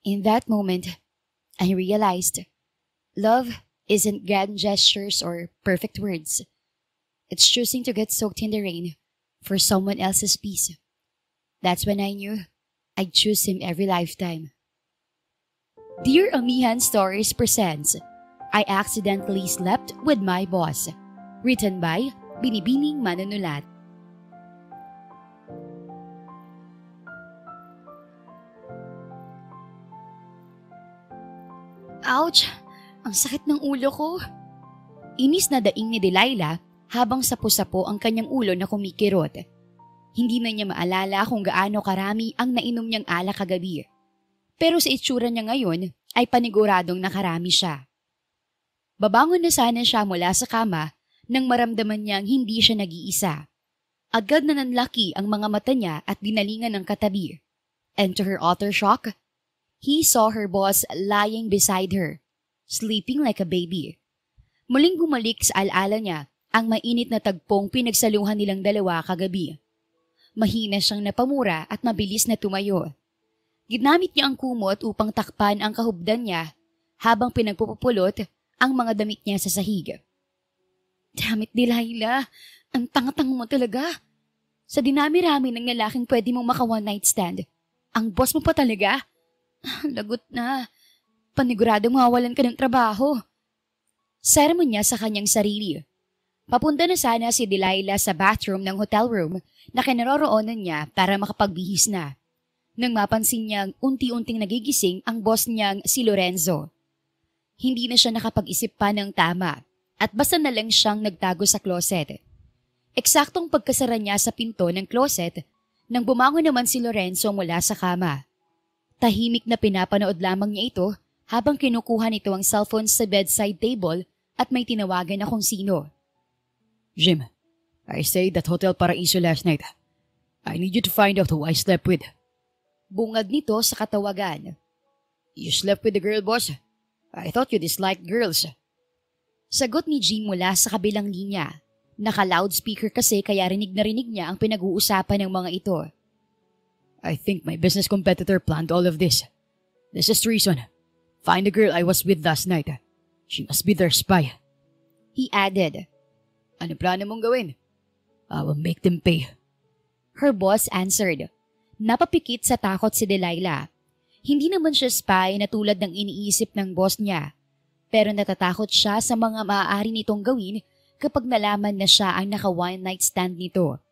In that moment, I realized love isn't grand gestures or perfect words. It's choosing to get soaked in the rain for someone else's peace. That's when I knew I'd choose him every lifetime. Dear Amihan Stories presents I Accidentally Slept with My Boss. Written by Binibining Manunulat. Ouch! Ang sakit ng ulo ko. Inis na daing ni Delilah habang sapo-sapo ang kanyang ulo na kumikirot. Hindi na niya maalala kung gaano karami ang nainom niyang alak kagabi. Pero sa itsura niya ngayon ay paniguradong nakarami siya. Babangon na sana siya mula sa kama nang maramdaman niyang hindi siya nag-iisa. Agad na nanlaki ang mga mata niya at dinalingan ng katabi. And to her utter shock, he saw her boss lying beside her, sleeping like a baby. Muling bumalik sa alaala niya ang mainit na tagpong pinagsaluhan nilang dalawa kagabi. Mahina siyang napamura at mabilis na tumayo. Ginamit niya ang kumot upang takpan ang kahubdan niya habang pinagpupulot ang mga damit niya sa sahig. Damn it, Delilah! Ang tanga-tanga mo talaga! Sa dinami-rami ng lalaking pwede mong maka one night stand, ang boss mo pa talaga? Lagot na. Paniguradong mawawalan ka ng trabaho. Sermon niya sa kanyang sarili. Papunta na sana si Delilah sa bathroom ng hotel room na kinaroroonan niya para makapagbihis na. Nang mapansin niyang unti-unting nagigising ang boss niyang si Lorenzo. Hindi na siya nakapag-isip pa ng tama at basta na lang siyang nagtago sa closet. Eksaktong pagkasara niya sa pinto ng closet nang bumangon naman si Lorenzo mula sa kama. Tahimik na pinapanood lamang niya ito habang kinukuha nito ang cellphone sa bedside table at may tinawagan na kung sino. Jim, I stayed at Hotel Paraiso last night. I need you to find out who I slept with. Bungad nito sa katawagan. You slept with the girl, boss? I thought you disliked girls. Sagot ni Jim mula sa kabilang linya. Naka-loudspeaker kasi kaya rinig na rinig niya ang pinag-uusapan ng mga ito. I think my business competitor planned all of this. This is treason. Find the girl I was with last night. She must be their spy. He added. Ano plano mong gawin? I will make them pay. Her boss answered. Napapikit sa takot si Delilah. Hindi naman siya spy na tulad ng iniisip ng boss niya. Pero natatakot siya sa mga maaari nitong gawin kapag nalaman na siya ang naka-one night stand nito.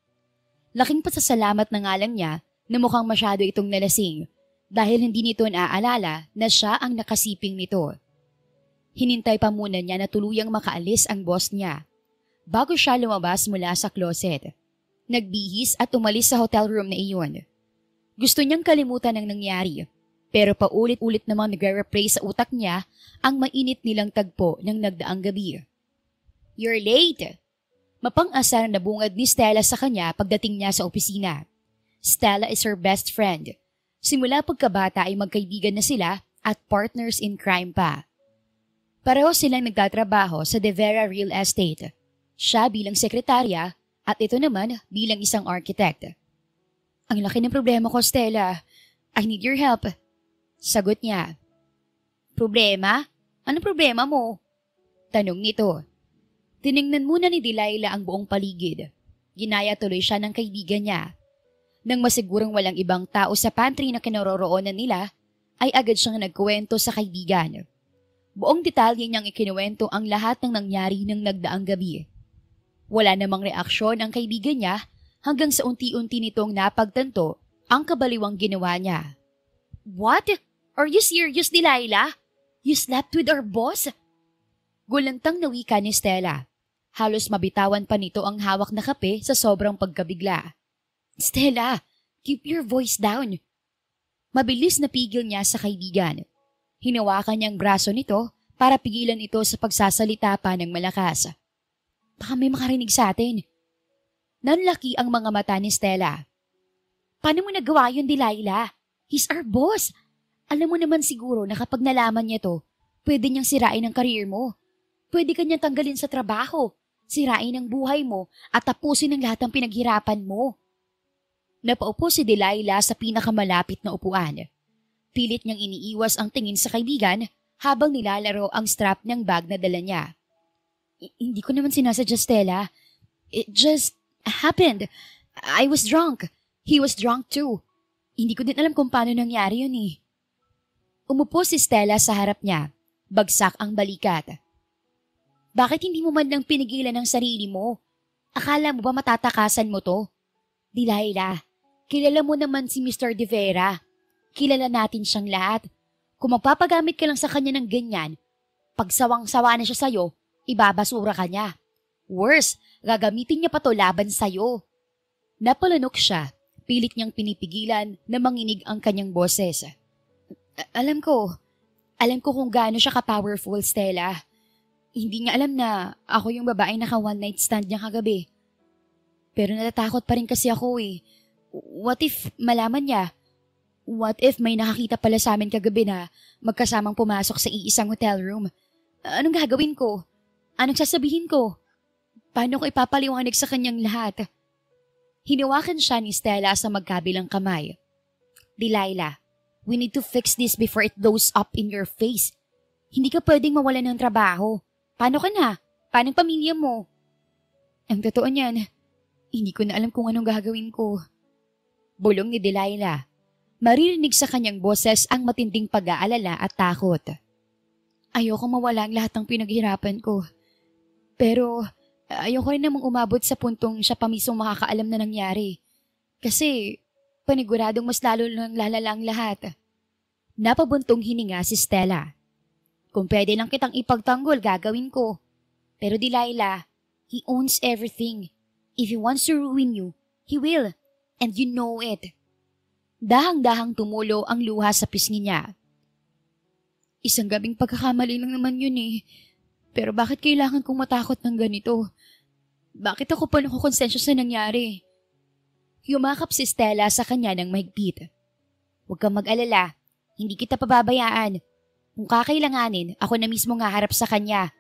Laking pasasalamat na nga lang niya na mukhang masyado itong nalasing dahil hindi nito naaalala na siya ang nakasiping nito. Hinintay pa muna niya na tuluyang makaalis ang boss niya bago siya lumabas mula sa closet. Nagbihis at umalis sa hotel room na iyon. Gusto niyang kalimutan ang nangyari, pero paulit-ulit namang nagre-replay sa utak niya ang mainit nilang tagpo ng nagdaang gabi. You're late! Mapang-asar na bungad ni Stella sa kanya pagdating niya sa opisina. Stella is her best friend. Simula pagkabata ay magkaibigan na sila at partners in crime pa. Pareho silang nagtatrabaho sa De Vera Real Estate. Siya bilang sekretarya at ito naman bilang isang architect. Ang laki ng problema ko, Stella. I need your help. Sagot niya. Problema? Anong problema mo? Tanong nito. Tiningnan muna ni Delilah ang buong paligid. Ginaya tuloy siya ng kaibigan niya. Nang masigurong walang ibang tao sa pantry na kinaroroonan nila, ay agad siyang nagkuwento sa kaibigan. Buong detalye niyang ikinuwento ang lahat ng nangyari ng nagdaang gabi. Wala namang reaksyon ang kaibigan niya hanggang sa unti-unti nitong napagtanto ang kabaliwang ginawa niya. What? Are you serious, Delilah? You slept with our boss? Gulantang na wika ni Stella. Halos mabitawan pa nito ang hawak na kape sa sobrang pagkabigla. Stella, keep your voice down. Mabilis na pigil niya sa kaibigan. Hinawakan niya ang braso nito para pigilan ito sa pagsasalita pa ng malakas. Baka may makarinig sa atin. Nanlaki ang mga mata ni Stella. Paano mo nagawa yun, Delilah? He's our boss. Alam mo naman siguro na kapag nalaman niya to, pwede niyang sirain ang career mo. Pwede kanyang tanggalin sa trabaho, sirain ang buhay mo at tapusin ang lahat ng pinaghirapan mo. Napaupo si Delilah sa pinakamalapit na upuan. Pilit niyang iniiwas ang tingin sa kaibigan habang nilalaro ang strap ng bag na dala niya. Hindi ko naman sinasadya, Stella. It just happened. I was drunk. He was drunk too. Hindi ko din alam kung paano nangyari yun eh. Umupo si Stella sa harap niya. Bagsak ang balikat. Bakit hindi mo man lang pinigilan ang sarili mo? Akala mo ba matatakasan mo to? Delilah, kilala mo naman si Mr. De Vera. Kilala natin siyang lahat. Kung magpapagamit ka lang sa kanya ng ganyan, pag sawang-sawa na siya sa'yo, ibabasura ka niya. Worse, gagamitin niya pa to laban sa'yo. Napalanok siya. Pilit niyang pinipigilan na manginig ang kanyang boses. Alam ko kung gaano siya ka-powerful, Stella. Hindi niya alam na ako yung babaeng naka-one night stand niya kagabi. Pero natatakot pa rin kasi ako eh. What if malaman niya? What if may nakakita pala sa amin kagabi na magkasamang pumasok sa iisang hotel room? Anong gagawin ko? Anong sasabihin ko? Paano ko ipapaliwanag sa kanyang lahat? Hinawakan siya ni Stella sa magkabilang kamay. Delilah, we need to fix this before it blows up in your face. Hindi ka pwedeng mawalan ng trabaho. Paano ka na? Paano ang pamilya mo? Ang totoo niyan, hindi ko na alam kung anong gagawin ko. Bulong ni Delilah. Maririnig sa kanyang boses ang matinding pag-aalala at takot. Ayoko mawala ang lahat ng pinaghirapan ko. Pero ayoko rin namang umabot sa puntong siya pa mismo makakaalam na nangyari. Kasi paniguradong mas lalo lang lalala ang lahat. Napabuntong hininga si Stella. Kung pwede lang kitang ipagtanggol, gagawin ko. Pero Delilah, he owns everything. If he wants to ruin you, he will. And you know it. Dahang-dahang tumulo ang luha sa pisngi niya. Isang gabing pagkakamali lang naman yun eh. Pero bakit kailangan kong matakot ng ganito? Bakit ako pa nakukonsensya sa nangyari? Yumakap si Stella sa kanya ng mahigpit. Huwag kang mag-alala. Hindi kita pababayaan. Kung kakailanganin, ako na mismo nga harap sa kanya.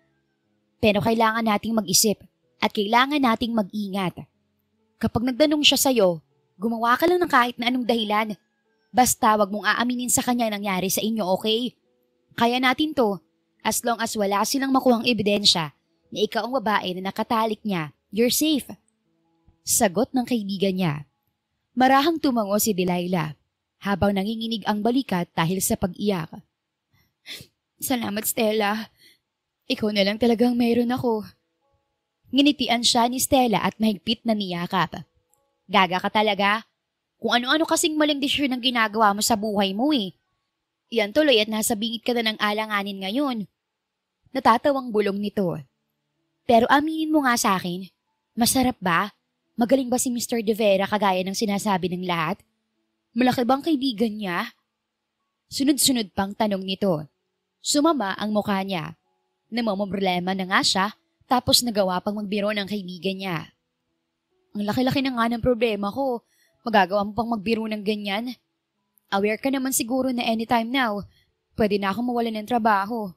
Pero kailangan nating mag-isip at kailangan nating mag-ingat. Kapag nagdanong siya sa'yo, gumawa ka lang ng kahit na anong dahilan. Basta wag mong aaminin sa kanya nangyari sa inyo, okay? Kaya natin to, as long as wala silang makuhang ebidensya na ikaw ang babae na nakatalik niya, you're safe. Sagot ng kaibigan niya. Marahang tumango si Delilah habang nanginginig ang balikat dahil sa pag-iyak. Salamat, Stella. Ikaw na lang talagang mayroon ako. Nginitian siya ni Stella at mahigpit na niyakap. Gaga ka talaga? Kung ano-ano kasing maling desisyon ang ginagawa mo sa buhay mo eh. Yan tuloy at nasa bingit ka na ng alanganin ngayon. Natatawang bulong nito. Pero aminin mo nga sa akin, masarap ba? Magaling ba si Mr. De Vera kagaya ng sinasabi ng lahat? Malaki bang kaibigan niya? Sunod-sunod pang tanong nito. Sumama ang mukha niya. Namamroblema na nga siya tapos nagawa pang magbiro ng kaibigan niya. Ang laki-laki na nga ng problema ko. Magagawa mo pang magbiro ng ganyan? Aware ka naman siguro na anytime now, pwede na akong mawalan ng trabaho.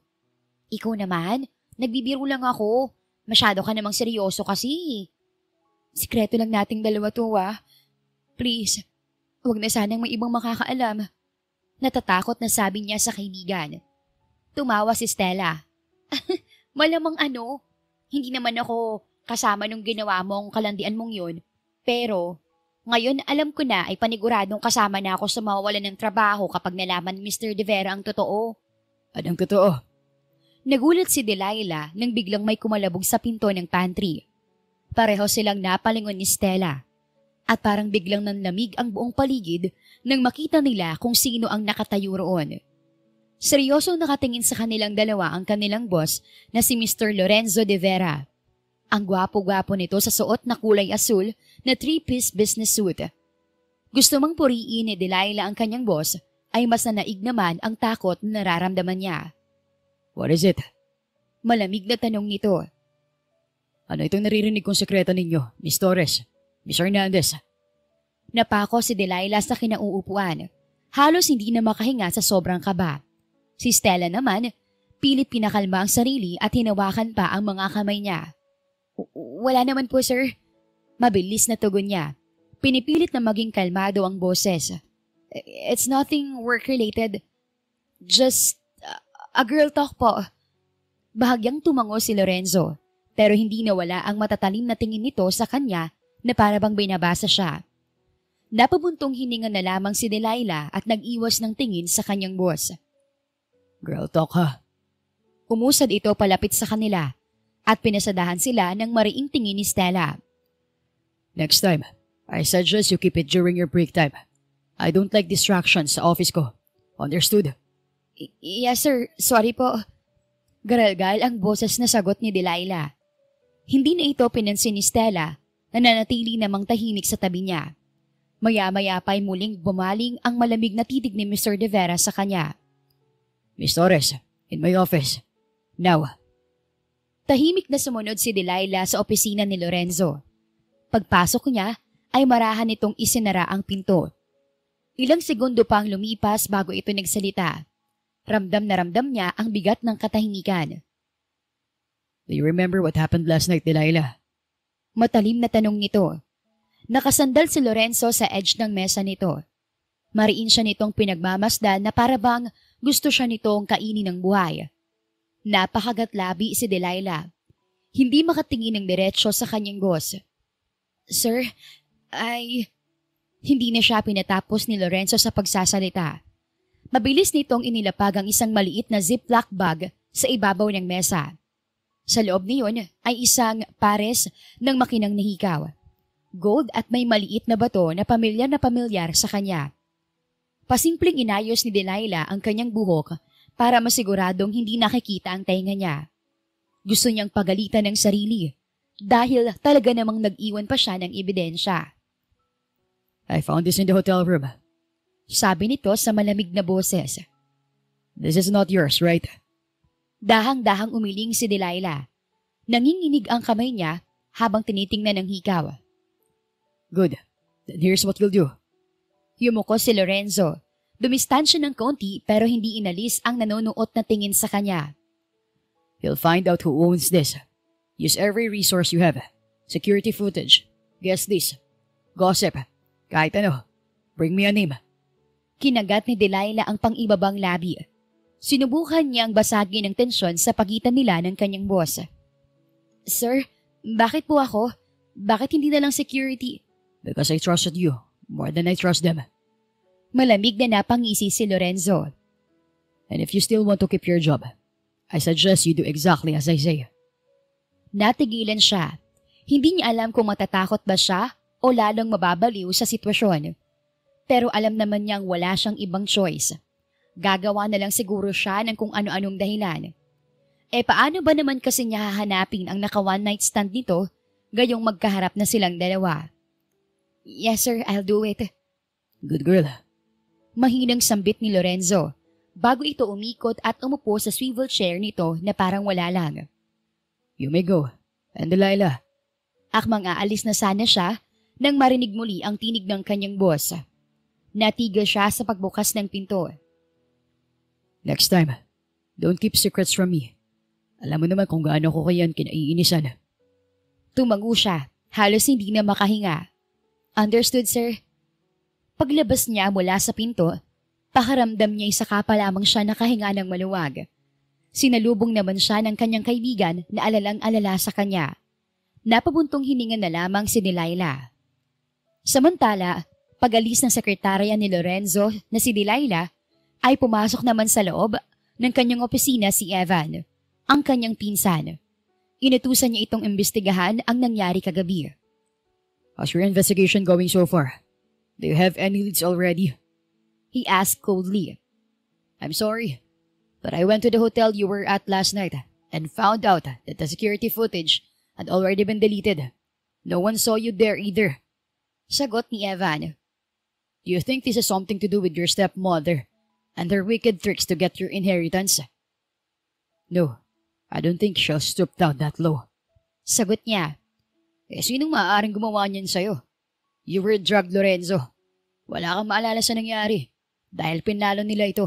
Ikaw naman, nagbibiro lang ako. Masyado ka namang seryoso kasi. Sikreto lang nating dalawa to Please, huwag na sanang may ibang makakaalam. Natatakot na sabi niya sa kaibigan. Tumawa si Stella. Malamang hindi naman ako kasama nung ginawa mong kalandian mong yun. Pero, ngayon alam ko na ay paniguradong kasama na ako sa mawawalan ng trabaho kapag nalaman ni Mr. De Vera ang totoo. Anong totoo? Nagulat si Delilah nang biglang may kumalabog sa pinto ng pantry. Pareho silang napalingon ni Stella. At parang biglang nanlamig ang buong paligid nang makita nila kung sino ang nakatayo roon. Seryosong nakatingin sa kanilang dalawa ang kanilang boss na si Mr. Lorenzo De Vera. Ang gwapo-gwapo nito sa suot na kulay asul na 3-piece business suit. Gusto mang puriin ni Delilah ang kanyang boss ay mas nanaig naman ang takot na nararamdaman niya. What is it? Malamig na tanong nito. Ano itong naririnig kong sekreto ninyo, Miss Torres, Miss Hernandez? Napako si Delilah sa kinauupuan. Halos hindi na makahinga sa sobrang kaba. Si Stella naman, pilit pinakalma ang sarili at hinawakan pa ang mga kamay niya. Wala naman po, sir. Mabilis na tugon niya. Pinipilit na maging kalmado ang boses. It's nothing work-related. Just a girl talk po. Bahagyang tumango si Lorenzo, pero hindi nawala ang matatalim na tingin nito sa kanya na para bang binabasa siya. Napabuntong hininga na lamang si Delilah at nag-iwas ng tingin sa kanyang boss. Girl talk ha. Umusad ito palapit sa kanila at pinasadahan sila ng mariing tingin ni Stella. Next time, I suggest you keep it during your break time. I don't like distractions sa office ko. Understood? Yes sir, sorry po. Garalgal ang boses na sagot ni Delilah. Hindi na ito pinansin ni Stella na nanatili namang tahimik sa tabi niya. Maya-maya pa'y muling bumaling ang malamig na titig ni Mr. De Vera sa kanya. Miss Torres, in my office. Now. Tahimik na sumunod si Delilah sa opisina ni Lorenzo. Pagpasok niya ay marahan itong isinara ang pinto. Ilang segundo pang lumipas bago ito nagsalita. Ramdam na ramdam niya ang bigat ng katahimikan. Do you remember what happened last night, Delilah? Matalim na tanong nito. Nakasandal si Lorenzo sa edge ng mesa nito. Mariin siya nitong pinagmamasdan na para bang gusto siya nitong kainin ng buhay. Napakagatlabi si Delilah. Hindi makatingin ng diretsyo sa kanyang boss. Sir, Hindi na siya pinatapos ni Lorenzo sa pagsasalita. Mabilis nitong inilapag ang isang maliit na ziplock bag sa ibabaw ng mesa. Sa loob niyon ay isang pares ng makinang nahikaw. Gold at may maliit na bato na pamilyar sa kanya. Pasimpleng inayos ni Delilah ang kanyang buhok para masiguradong hindi nakikita ang tenga niya. Gusto niyang pagalitan ng sarili dahil talaga namang nag-iwan pa siya ng ebidensya. I found this in the hotel room. Sabi nito sa malamig na boses. This is not yours, right? Dahang-dahang umiling si Delilah. Nanginginig ang kamay niya habang tinitingnan ng hikaw. Good. Then here's what we'll do. Yumuko si Lorenzo. Dumistansya ng konti pero hindi inalis ang nanonood na tingin sa kanya. You'll find out who owns this. Use every resource you have. Security footage. Guess this. Gossip. Kahit ano. Bring me a name. Kinagat ni Delilah ang pang-ibabang labi. Sinubukan niya ang basagin ng tensyon sa pagitan nila ng kanyang boss. Sir, bakit po ako? Bakit hindi na lang security? Because I trusted you more than I trust them. Malamig na napangisi si Lorenzo. And if you still want to keep your job, I suggest you do exactly as I say. Natigilan siya. Hindi niya alam kung matatakot ba siya o lalong mababaliw sa sitwasyon. Pero alam naman niyang wala siyang ibang choice. Gagawa na lang siguro siya ng kung ano-anong dahilan. Paano ba naman kasi niya hahanapin ang naka one night stand nito gayong magkaharap na silang dalawa? Yes sir, I'll do it. Good girl. Mahinang sambit ni Lorenzo bago ito umikot at umupo sa swivel chair nito na parang wala lang. You may go. And Delilah. Akmang aalis na sana siya nang marinig muli ang tinig ng kanyang boss. Natigil siya sa pagbukas ng pinto. Next time, don't keep secrets from me. Alam mo naman kung gaano ko kayan kinaiinisan. Tumango siya, halos hindi na makahinga. Understood, sir? Paglabas niya mula sa pinto, pakaramdam niya isa pa lamang siya nakahinga ng maluwag. Sinalubong naman siya ng kanyang kaibigan na alalang-alala sa kanya. Napabuntong hininga na lamang si Delilah. Samantala, pag-alis ng sekretarya ni Lorenzo na si Delilah, ay pumasok naman sa loob ng kanyang opisina si Evan, ang kanyang pinsan. Inutusan niya itong imbestigahan ang nangyari kagabi. How's your investigation going so far? Do you have any leads already? He asked coldly. I'm sorry, but I went to the hotel you were at last night and found out that the security footage had already been deleted. No one saw you there either. Sagot ni Evan. Do you think this has something to do with your stepmother and her wicked tricks to get your inheritance? No, I don't think she'll stoop down that low. Sagot niya. Sinong maaaring gumawa niyan sa'yo? You were drugged, Lorenzo. Wala kang maalala sa nangyari dahil pinalo nila ito.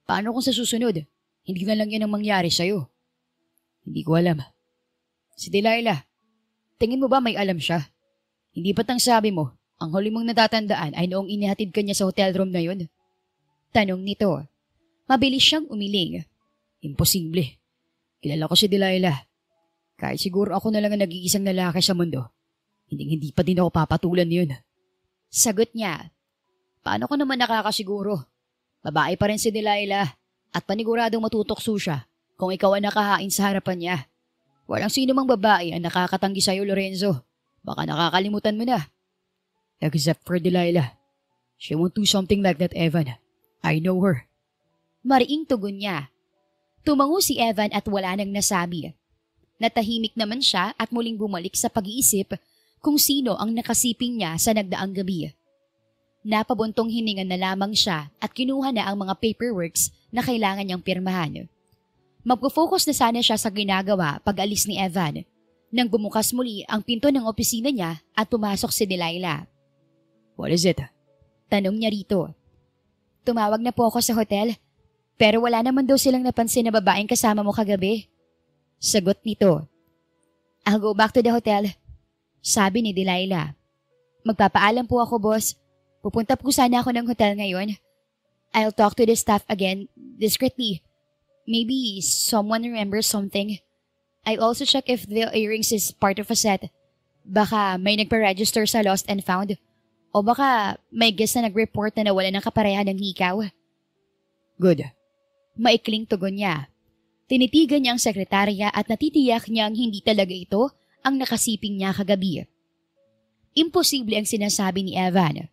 Paano kung sa susunod, hindi na lang yan ang mangyari sa'yo? Hindi ko alam. Si Delilah, tingin mo ba may alam siya? Hindi ba't ang sabi mo, Ang huli mong natatandaan ay noong inihatid ka niya sa hotel room na yun? Tanong nito. Mabilis siyang umiling. Imposible. Kilala ko si Delilah. Kahit siguro ako na lang ang nag-iisang lalaki sa mundo, hindi pa din ako papatulan niyon. Sagot niya. Paano ko naman nakakasiguro? Babae pa rin si Delilah at paniguradong matutokso siya kung ikaw ang nakahain sa harapan niya. Walang sino mang babae ang nakakatanggi sa'yo, Lorenzo. Baka nakakalimutan mo na. Except for Delilah. She won't do something like that, Evan. I know her. Mariing tugon niya. Tumango si Evan at wala nang nasabi. Natahimik naman siya at muling bumalik sa pag-iisip kung sino ang nakasiping niya sa nagdaang gabi. Napabuntong hininga na lamang siya at kinuha na ang mga paperworks na kailangan niyang pirmahan. Magpo-focus na sana siya sa ginagawa pag-alis ni Evan nang bumukas muli ang pinto ng opisina niya at pumasok si Delilah. What is it? Tanong niya rito. Tumawag na po ako sa hotel, pero wala naman daw silang napansin na babaeng kasama mo kagabi. Sagot nito. I'll go back to the hotel. Sabi ni Delilah. Magpapaalam po ako, boss. Pupunta po sana ako ng hotel ngayon. I'll talk to the staff again, discreetly. Maybe someone remembers something. I'll also check if the earrings is part of a set. Baka may nagpa-register sa lost and found. O baka may guest na nag-report na nawala ng kapareha ng hikaw. Good. Maikling tugon niya. Tinitigan niya ang sekretarya at natitiyak niyang hindi talaga ito ang nakasiping niya kagabi. Imposible ang sinasabi ni Evan.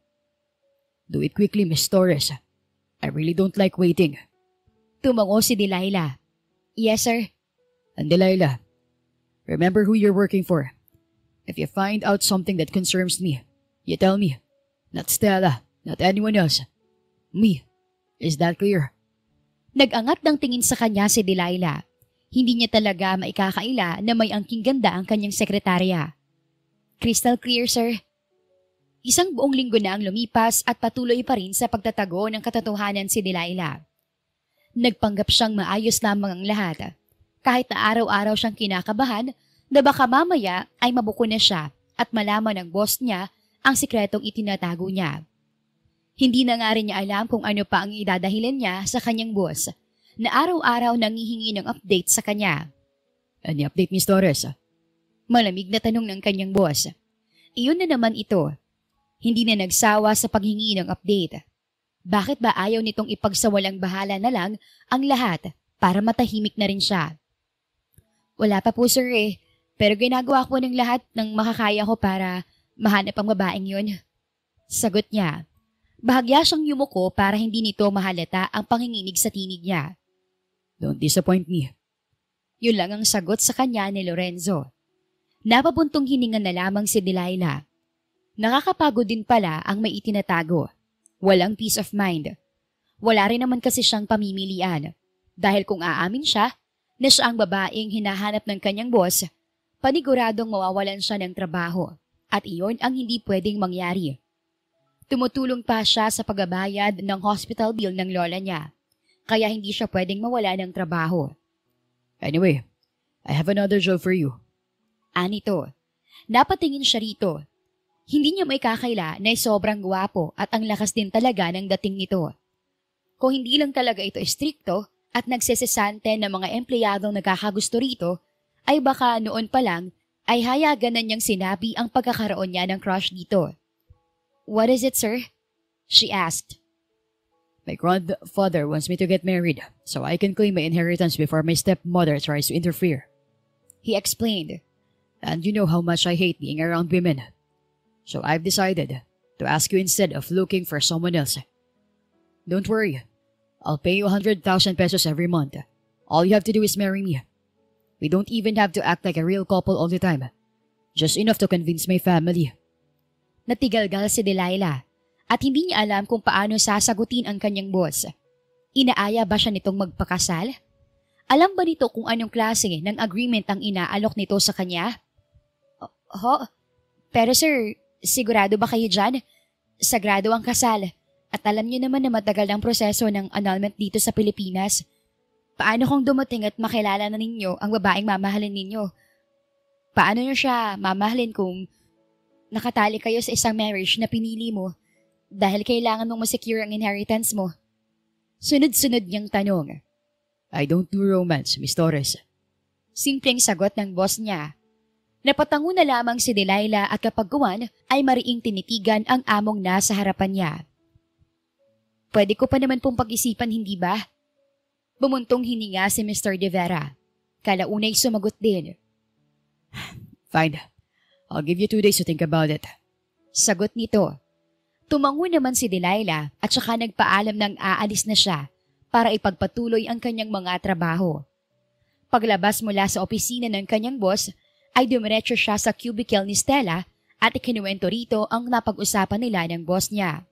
Do it quickly, Miss Torres. I really don't like waiting. Tumango si Delilah. Yes, sir. And Delilah, remember who you're working for. If you find out something that concerns me, you tell me. Not Stella, not anyone else. Me. Is that clear? Nag-angat ng tingin sa kanya si Delilah. Hindi niya talaga maikakaila na may angking ganda ang kanyang sekretarya. Crystal clear, sir. Isang buong linggo na ang lumipas at patuloy pa rin sa pagtatago ng katotohanan si Delilah. Nagpanggap siyang maayos lamang ang lahat. Kahit na araw-araw siyang kinakabahan na baka mamaya ay mabuko na siya at malaman ng boss niya ang sikretong itinatago niya. Hindi na nga rin niya alam kung ano pa ang idadahilan niya sa kanyang boss na araw-araw nangihingi ng update sa kanya. Any update, Miss Torres? Malamig na tanong ng kanyang boss. Iyon na naman ito. Hindi na nagsawa sa paghingi ng update. Bakit ba ayaw nitong ipagsawalang bahala na lang ang lahat para matahimik na rin siya? Wala pa po, sir eh. Pero ginagawa ko ng lahat ng makakaya ko para mahanap ang babaeng yun. Sagot niya. Bahagya siyang yumuko para hindi nito mahalata ang panginginig sa tinig niya. Don't disappoint me. Yun lang ang sagot sa kanya ni Lorenzo. Napabuntong hininga na lamang si Delilah. Nakakapagod din pala ang may itinatago. Walang peace of mind. Wala rin naman kasi siyang pamimilian. Dahil kung aamin siya na siya ang babaeng hinahanap ng kanyang boss, paniguradong mawawalan siya ng trabaho. At iyon ang hindi pwedeng mangyari. Tumutulong pa siya sa pagbabayad ng hospital bill ng lola niya. Kaya hindi siya pwedeng mawala ng trabaho. Anyway, I have another job for you. Anito. Napatingin siya rito. Hindi niya may kakaila na sobrang gwapo at ang lakas din talaga ng dating nito. Kung hindi lang talaga ito istrikto at nagsesesante ng mga empleyadong nagkakagusto rito, ay baka noon pa lang ay hayagan na niyang sinabi ang pagkakaroon niya ng crush dito. What is it, sir? She asked. My grandfather wants me to get married so I can claim my inheritance before my stepmother tries to interfere. He explained. And you know how much I hate being around women. So I've decided to ask you instead of looking for someone else. Don't worry. I'll pay you 100,000 pesos every month. All you have to do is marry me. We don't even have to act like a real couple all the time. Just enough to convince my family. Natigalgal si Delilah at hindi niya alam kung paano sasagutin ang kanyang boss. Inaaya ba siya nitong magpakasal? Alam ba nito kung anong klase ng agreement ang inaalok nito sa kanya? Pero sir, sigurado ba kayo dyan? Sagrado ang kasal at alam niyo naman na matagal ang proseso ng annulment dito sa Pilipinas. Paano kung dumating at makilala na ninyo ang babaeng mamahalin ninyo? Paano niyo siya mamahalin kung nakatali kayo sa isang marriage na pinili mo dahil kailangan mong masecure ang inheritance mo? Sunod-sunod niyang tanong. I don't do romance, Miss Torres. Simpleng sagot ng boss niya. Napatango na lamang si Delilah at kapagkuhan ay mariing tinitigan ang among nasa harapan niya. Pwede ko pa naman pong pag-isipan, hindi ba? Bumuntong hininga si Mr. De Vera. Kalaunay sumagot din. Fine. I'll give you 2 days to think about it. Sagot nito. Tumango naman si Delilah at saka nagpaalam ng aalis na siya para ipagpatuloy ang kanyang mga trabaho. Paglabas mula sa opisina ng kanyang boss, ay dumiretso siya sa cubicle ni Stella at ikinuwento rito ang napag-usapan nila ng boss niya.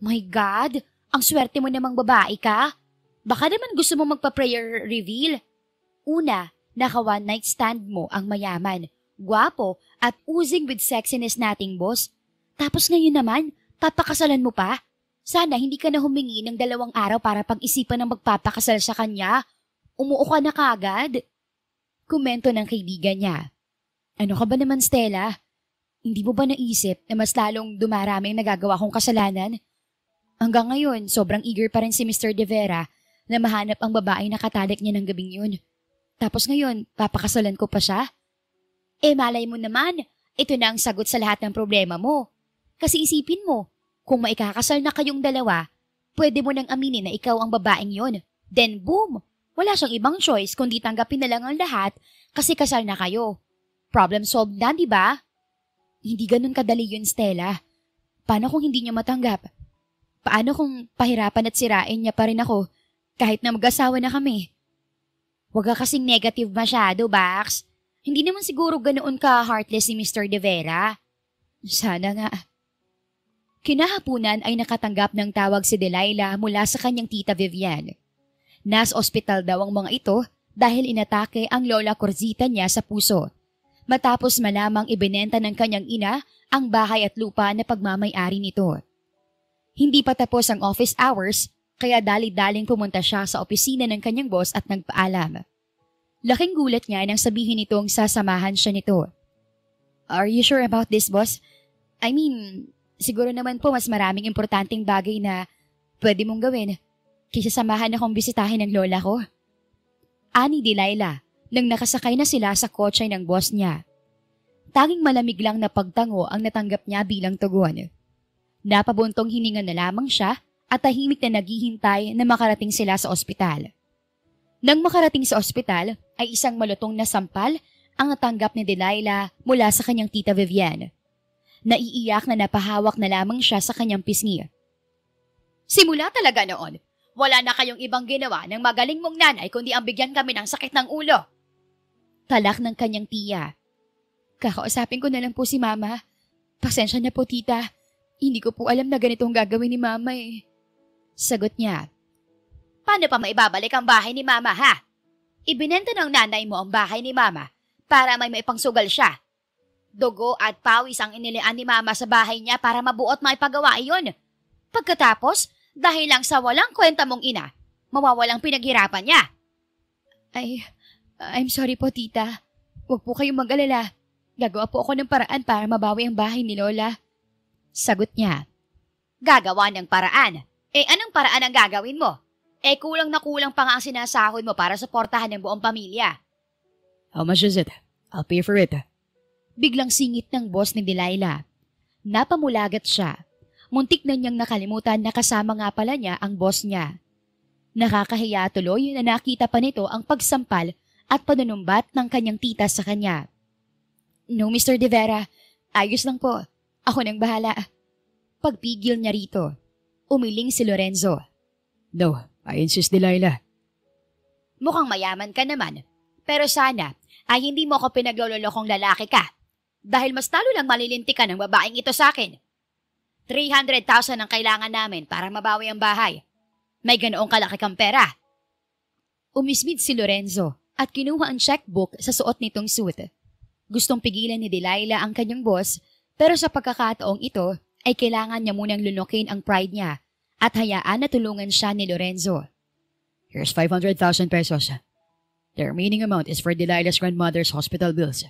My God! Ang swerte mo namang babae ka! Baka naman gusto mo magpa-prayer reveal. Una, naka one night stand mo ang mayaman, gwapo at oozing with sexiness nating boss. Tapos ngayon naman, papakasalan mo pa? Sana hindi ka na humingi ng 2 araw para pag-isipan ng magpapakasal sa kanya. Umuo ka na kaagad. Komento ng kaibigan niya. Ano ka ba naman, Stella? Hindi mo ba naisip na mas lalong dumarami ang nagagawa kong kasalanan? Hanggang ngayon, sobrang eager pa rin si Mr. De Vera na mahanap ang babaeng nakatalik niya ng gabing yun. Tapos ngayon, papakasalan ko pa siya? Malay mo naman, ito na ang sagot sa lahat ng problema mo. Kasi isipin mo, kung maikakasal na kayong dalawa, pwede mo nang aminin na ikaw ang babaeng yon. Then boom! Wala siyang ibang choice kundi tanggapin na lang ang lahat kasi kasal na kayo. Problem solved na, di ba? Hindi ganun kadali yun, Stella. Paano kung hindi niya matanggap? Paano kung pahirapan at sirain niya pa rin ako kahit na mag-asawa na kami? Huwag ka kasing negative masyado, Bax. Hindi naman siguro ganoon ka heartless si Mr. De Vera. Sana nga. Kinahapunan ay nakatanggap ng tawag si Delilah mula sa kanyang tita Vivian. Nasa ospital daw ang mga ito dahil inatake ang Lola Corzita niya sa puso. Matapos malamang ibinenta ng kanyang ina ang bahay at lupa na pagmamay-ari nito. Hindi pa tapos ang office hours kaya dali-daling pumunta siya sa opisina ng kanyang boss at nagpaalam. Laking gulat niya nang sabihin nitong sasamahan siya nito. Are you sure about this, boss? I mean, siguro naman po mas maraming importanteng bagay na pwede mong gawin kaysa samahan akong bisitahin ng lola ko. Ani Delilah nang nakasakay na sila sa kotse ng boss niya. Tanging malamig lang na pagtango ang natanggap niya bilang tugon. Napabuntong hininga na lamang siya at tahimik na naghihintay na makarating sila sa ospital. Nang makarating sa ospital ay isang malutong na sampal ang natanggap ni Delilah mula sa kanyang tita Vivian. Naiiyak na napahawak na lamang siya sa kanyang pisngi. Simula talaga noon, wala na kayong ibang ginawa ng magaling mong nanay kundi ang bigyan kami ng sakit ng ulo. Talak ng kanyang tiya. Kakausapin ko na lang po si Mama. Pasensya na po, tita. Hindi ko po alam na ganitong gagawin ni Mama eh. Sagot niya. Paano pa maibabalik ang bahay ni Mama, ha? Ibinenta ng nanay mo ang bahay ni Mama para may maipangsugal siya. Dugo at pawis ang inilian ni Mama sa bahay niya para mabuot maipagawa iyon. Pagkatapos, dahil lang sa walang kwenta mong ina, mawawalang pinaghirapan niya. I'm sorry po, tita. Huwag po kayong mag-alala. Gagawa po ako ng paraan para mabawi ang bahay ni Lola. Sagot niya. Gagawa ng paraan? Anong paraan ang gagawin mo? Kulang na kulang pa nga ang sinasahod mo para suportahan ng buong pamilya. How much is it? I'll pay for it. Biglang singit ng boss ni Delilah. Napamulagat siya. Muntik na niyang nakalimutan na kasama nga pala niya ang boss niya. Nakakahiya tuloy na nakita pa nito ang pagsampal at panunumbat ng kanyang tita sa kanya. No, Mr. De Vera. Ayos lang po. Ako nang bahala. Pagpigil niya rito, umiling si Lorenzo. No, I insist, Delilah. Mukhang mayaman ka naman. Pero sana ay hindi mo ako pinaglololokong lalaki ka. Dahil mas talo lang malilinti ka ng babaeng ito sa akin. 300,000 ang kailangan namin para mabawi ang bahay. May ganoong kalaki kang pera. Umismid si Lorenzo at kinuha ang checkbook sa suot nitong suit. Gustong pigilan ni Delilah ang kanyang boss pero sa pagkakataong ito ay kailangan niya munang lunukin ang pride niya at hayaan na tulungan siya ni Lorenzo. Here's 500,000 pesos. The remaining amount is for Delilah's grandmother's hospital bills.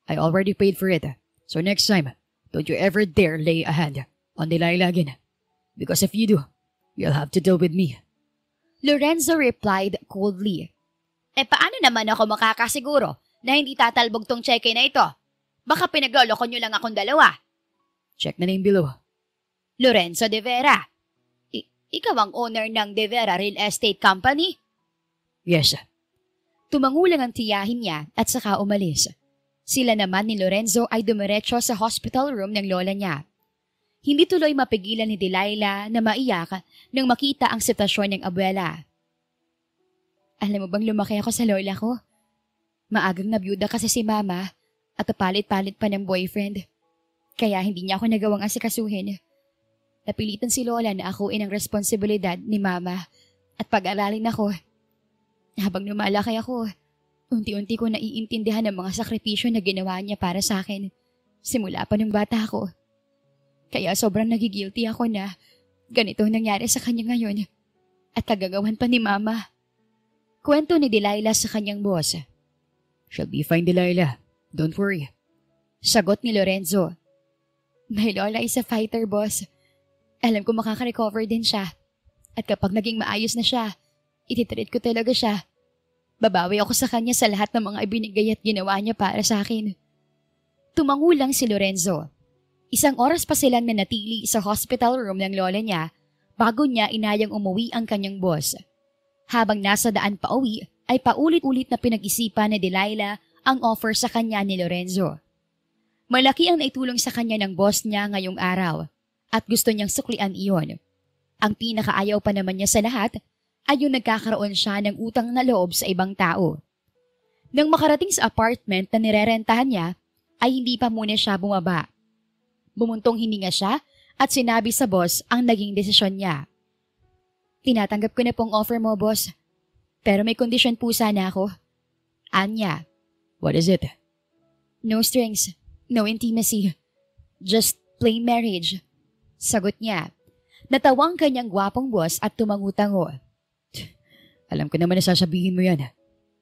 I already paid for it. So next time, don't you ever dare lay a hand on Delilah again. Because if you do, you'll have to deal with me. Lorenzo replied coldly. Paano naman ako makakasiguro na hindi tatalbog tong cheque na ito? Baka pinagloloko nyo lang akong dalawa. Check the name below. Lorenzo De Vera. Ikaw ang owner ng De Vera Real Estate Company? Yes. Tumangulang ang tiyahin niya at saka umalis. Sila naman ni Lorenzo ay dumiretso sa hospital room ng lola niya. Hindi tuloy mapigilan ni Delilah na maiyak nang makita ang sitwasyon ng abuela. Alam mo bang lumaki ako sa lola ko? Maagang nabiyuda kasi si mama at palit-palit pa ng boyfriend. Kaya hindi niya ako nagawang asikasuhin. Napilitan si lola na akuin ang responsibilidad ni mama at pag-aralin ako. Habang lumalaki ako, unti-unti ko naiintindihan ang mga sakripisyo na ginawa niya para sa akin. Simula pa nung bata ako. Kaya sobrang nagigilty ako na ganito nangyari sa kanya ngayon at kagagawan pa ni mama. Kwento ni Delilah sa kanyang boss. She'll be fine, Delilah. Don't worry. Sagot ni Lorenzo. My lola is a fighter, boss. Alam ko makaka-recover din siya. At kapag naging maayos na siya, ititreat ko talaga siya. Babawi ako sa kanya sa lahat ng mga ibinigay at ginawa niya para sa akin. Tumangulang si Lorenzo. Isang oras pa silang nanatili sa hospital room ng lola niya bago niya inayang umuwi ang kanyang boss. Habang nasa daan pa uwi, ay paulit-ulit na pinag-isipan ni Delilah ang offer sa kanya ni Lorenzo. Malaki ang naitulong sa kanya ng boss niya ngayong araw at gusto niyang suklian iyon. Ang pinakaayaw pa naman niya sa lahat ay yung nagkakaroon siya ng utang na loob sa ibang tao. Nang makarating sa apartment na nirerentahan niya, ay hindi pa muna siya bumaba. Bumuntong hininga siya at sinabi sa boss ang naging desisyon niya. Tinatanggap ko na pong offer mo, boss. Pero may kondisyon po sana ako. Anya. What is it? No strings, no intimacy. Just plain marriage. Sagot niya. Natawa ang kanyang gwapong boss at tumangutango. Alam ko naman na sasabihin mo yan.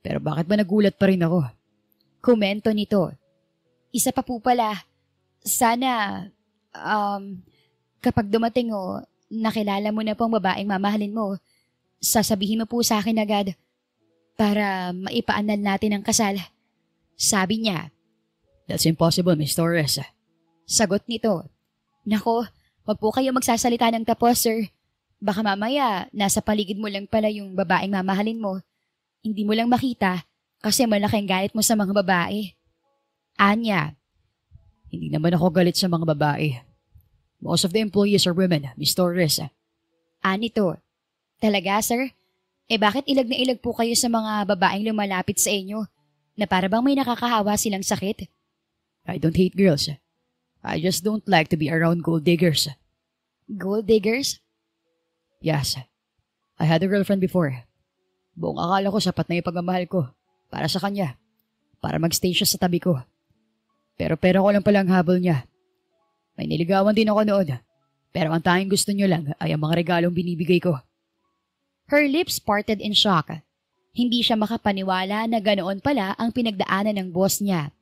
Pero bakit ba nagulat pa rin ako? Komento nito. Isa pa po pala. Sana, kapag dumating o nakilala mo na pong babaeng mamahalin mo, sasabihin mo po sa akin agad para maipaanal natin ang kasal. Sabi niya. That's impossible, Miss Torres. Sagot nito. Nako, wag po kayo magsasalita ng tapos, sir. Baka mamaya, nasa paligid mo lang pala yung babaeng mamahalin mo. Hindi mo lang makita kasi malaking galit mo sa mga babae. Anya. Hindi naman ako galit sa mga babae. Most of the employees are women, Miss Torres. Anito. Talaga, sir? Bakit ilag na ilag po kayo sa mga babaeng lumalapit sa inyo na para bang may nakakahawa silang sakit? I don't hate girls. I just don't like to be around gold diggers. Gold diggers? Yes. I had a girlfriend before. Buong akala ko sapat na yung pagmamahal ko para sa kanya. Para magstay siya sa tabi ko. Pero pera ko lang palang habol niya. May niligawan din ako noon. Pero ang tanging gusto niyo lang ay ang mga regalong binibigay ko. Her lips parted in shock. Hindi siya makapaniwala na ganoon pala ang pinagdaanan ng boss niya.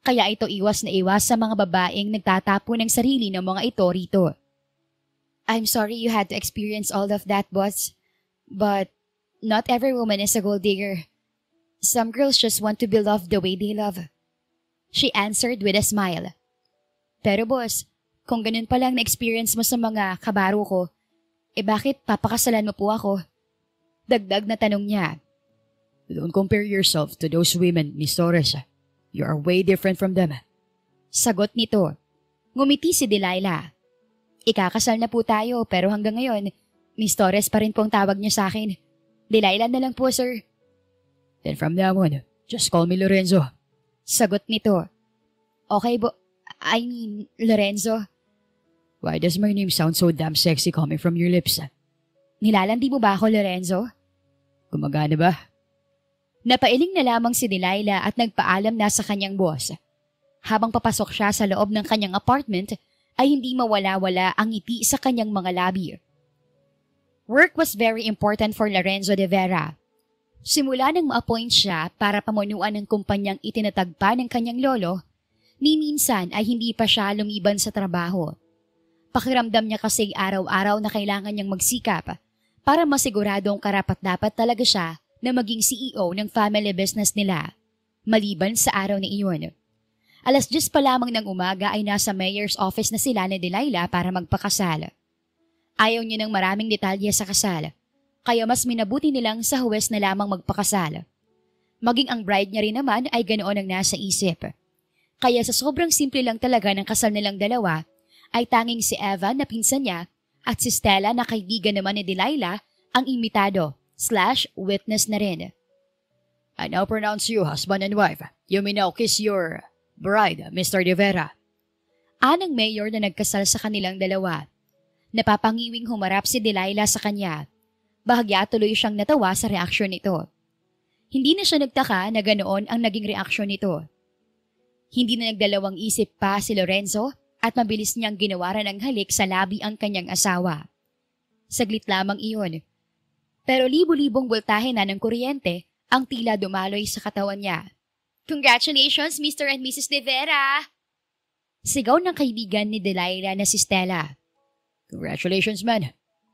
Kaya ito iwas na iwas sa mga babaeng nagtatapo ng sarili ng mga ito rito. I'm sorry you had to experience all of that, boss. But not every woman is a gold digger. Some girls just want to be loved the way they love. She answered with a smile. Pero boss, kung ganun palang na-experience mo sa mga kabaro ko, bakit papakasalan mo po ako? Dagdag na tanong niya. Don't compare yourself to those women, Miss Torres. You are way different from them. Sagot nito. Ngumiti si Delilah. Ikakasal na po tayo pero hanggang ngayon, Miss Torres pa rin pong tawag niya sa akin. Delilah na lang po, sir. Then from now on, just call me Lorenzo. Sagot nito. Okay, I mean, Lorenzo. Why does my name sound so damn sexy coming from your lips? Nilalandi mo ba ako, Lorenzo? Gumagana ba? Napailing na lamang si Delilah at nagpaalam na sa kanyang boss. Habang papasok siya sa loob ng kanyang apartment, ay hindi mawala-wala ang ngiti sa kanyang mga labi. Work was very important for Lorenzo De Vera. Simula nang ma-appoint siya para pamunuan ng kumpanyang itinatagpa ng kanyang lolo, ni minsan ay hindi pa siya lumiban sa trabaho. Pakiramdam niya kasi araw-araw na kailangan niyang magsikap para masiguradong karapat-dapat talaga siya na maging CEO ng family business nila, maliban sa araw na iyon. 10:00 pa lamang ng umaga ay nasa mayor's office na sila ni Delilah para magpakasal. Ayaw niya ng maraming detalye sa kasal, kaya mas minabuti nilang sa huwes na lamang magpakasal. Maging ang bride niya rin naman ay ganoon ang nasa isip. Kaya sa sobrang simple lang talaga ng kasal nilang dalawa, ay tanging si Evan na pinsan niya at si Stella na kaibigan naman ni Delilah ang imitado/witness na rin. I now pronounce you husband and wife. You may now kiss your bride, Mr. De Vera. Anang mayor na nagkasal sa kanilang dalawa. Napapangiwing humarap si Delilah sa kanya. Bahagya tuloy siyang natawa sa reaksyon nito. Hindi na siya nagtaka na ganoon ang naging reaksyon nito. Hindi na nagdalawang isip pa si Lorenzo at mabilis niyang ginawaran ng halik sa labi ang kanyang asawa. Saglit lamang iyon. Pero libo-libong voltahe na ng kuryente ang tila dumaloy sa katawan niya. "Congratulations, Mr. and Mrs. De Vera!" Sigaw ng kaibigan ni Delilah na si Stella. Congratulations, man.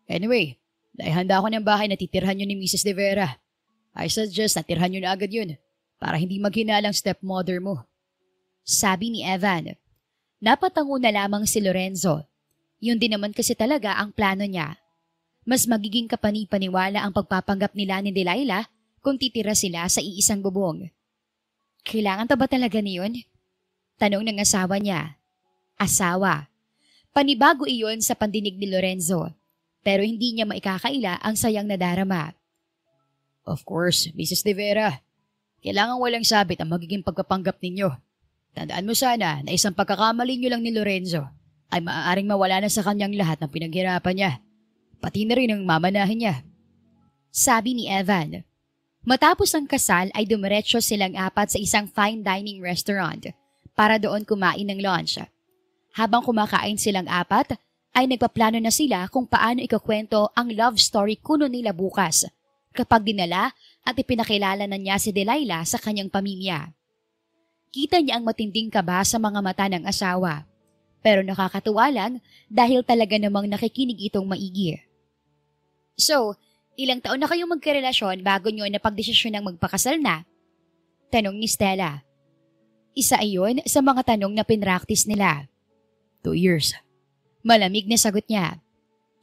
Anyway, naihanda ako ng bahay na titirhan nyo ni Mrs. De Vera. I suggest na tirhan nyo na agad yun para hindi maghinalang stepmother mo. Sabi ni Evan. Napatango na lamang si Lorenzo. Yun din naman kasi talaga ang plano niya. Mas magiging kapani-paniwala ang pagpapanggap nila ni Delilah kung titira sila sa iisang bubong. Kailangan ta ba talaga niyon? Tanong ng asawa niya. Asawa. Panibago iyon sa pandinig ni Lorenzo. Pero hindi niya maikakaila ang sayang nadarama. Of course, Mrs. De Vera. Kailangan walang sabit ang magiging pagkapanggap ninyo. Tandaan mo sana na isang pagkakamali nyo lang ni Lorenzo ay maaaring mawala na sa kanyang lahat ng pinaghirapan niya. Pati na rin ang mamanahin niya. Sabi ni Evan. Matapos ang kasal ay dumiretso silang apat sa isang fine dining restaurant para doon kumain ng lunch. Habang kumakain silang apat, ay nagpaplano na sila kung paano ikukwento ang love story kuno nila bukas kapag dinala at ipinakilala na niya si Delilah sa kanyang pamilya. Kita niya ang matinding kaba sa mga mata ng asawa. Pero nakakatuwa lang dahil talaga namang nakikinig itong maigi. "So, ilang taon na kayong magkarelasyon bago nyo napagdesisyon ng magpakasal na?" Tanong ni Stella. Isa iyon sa mga tanong na pinraktis nila. 2 years. Malamig na sagot niya.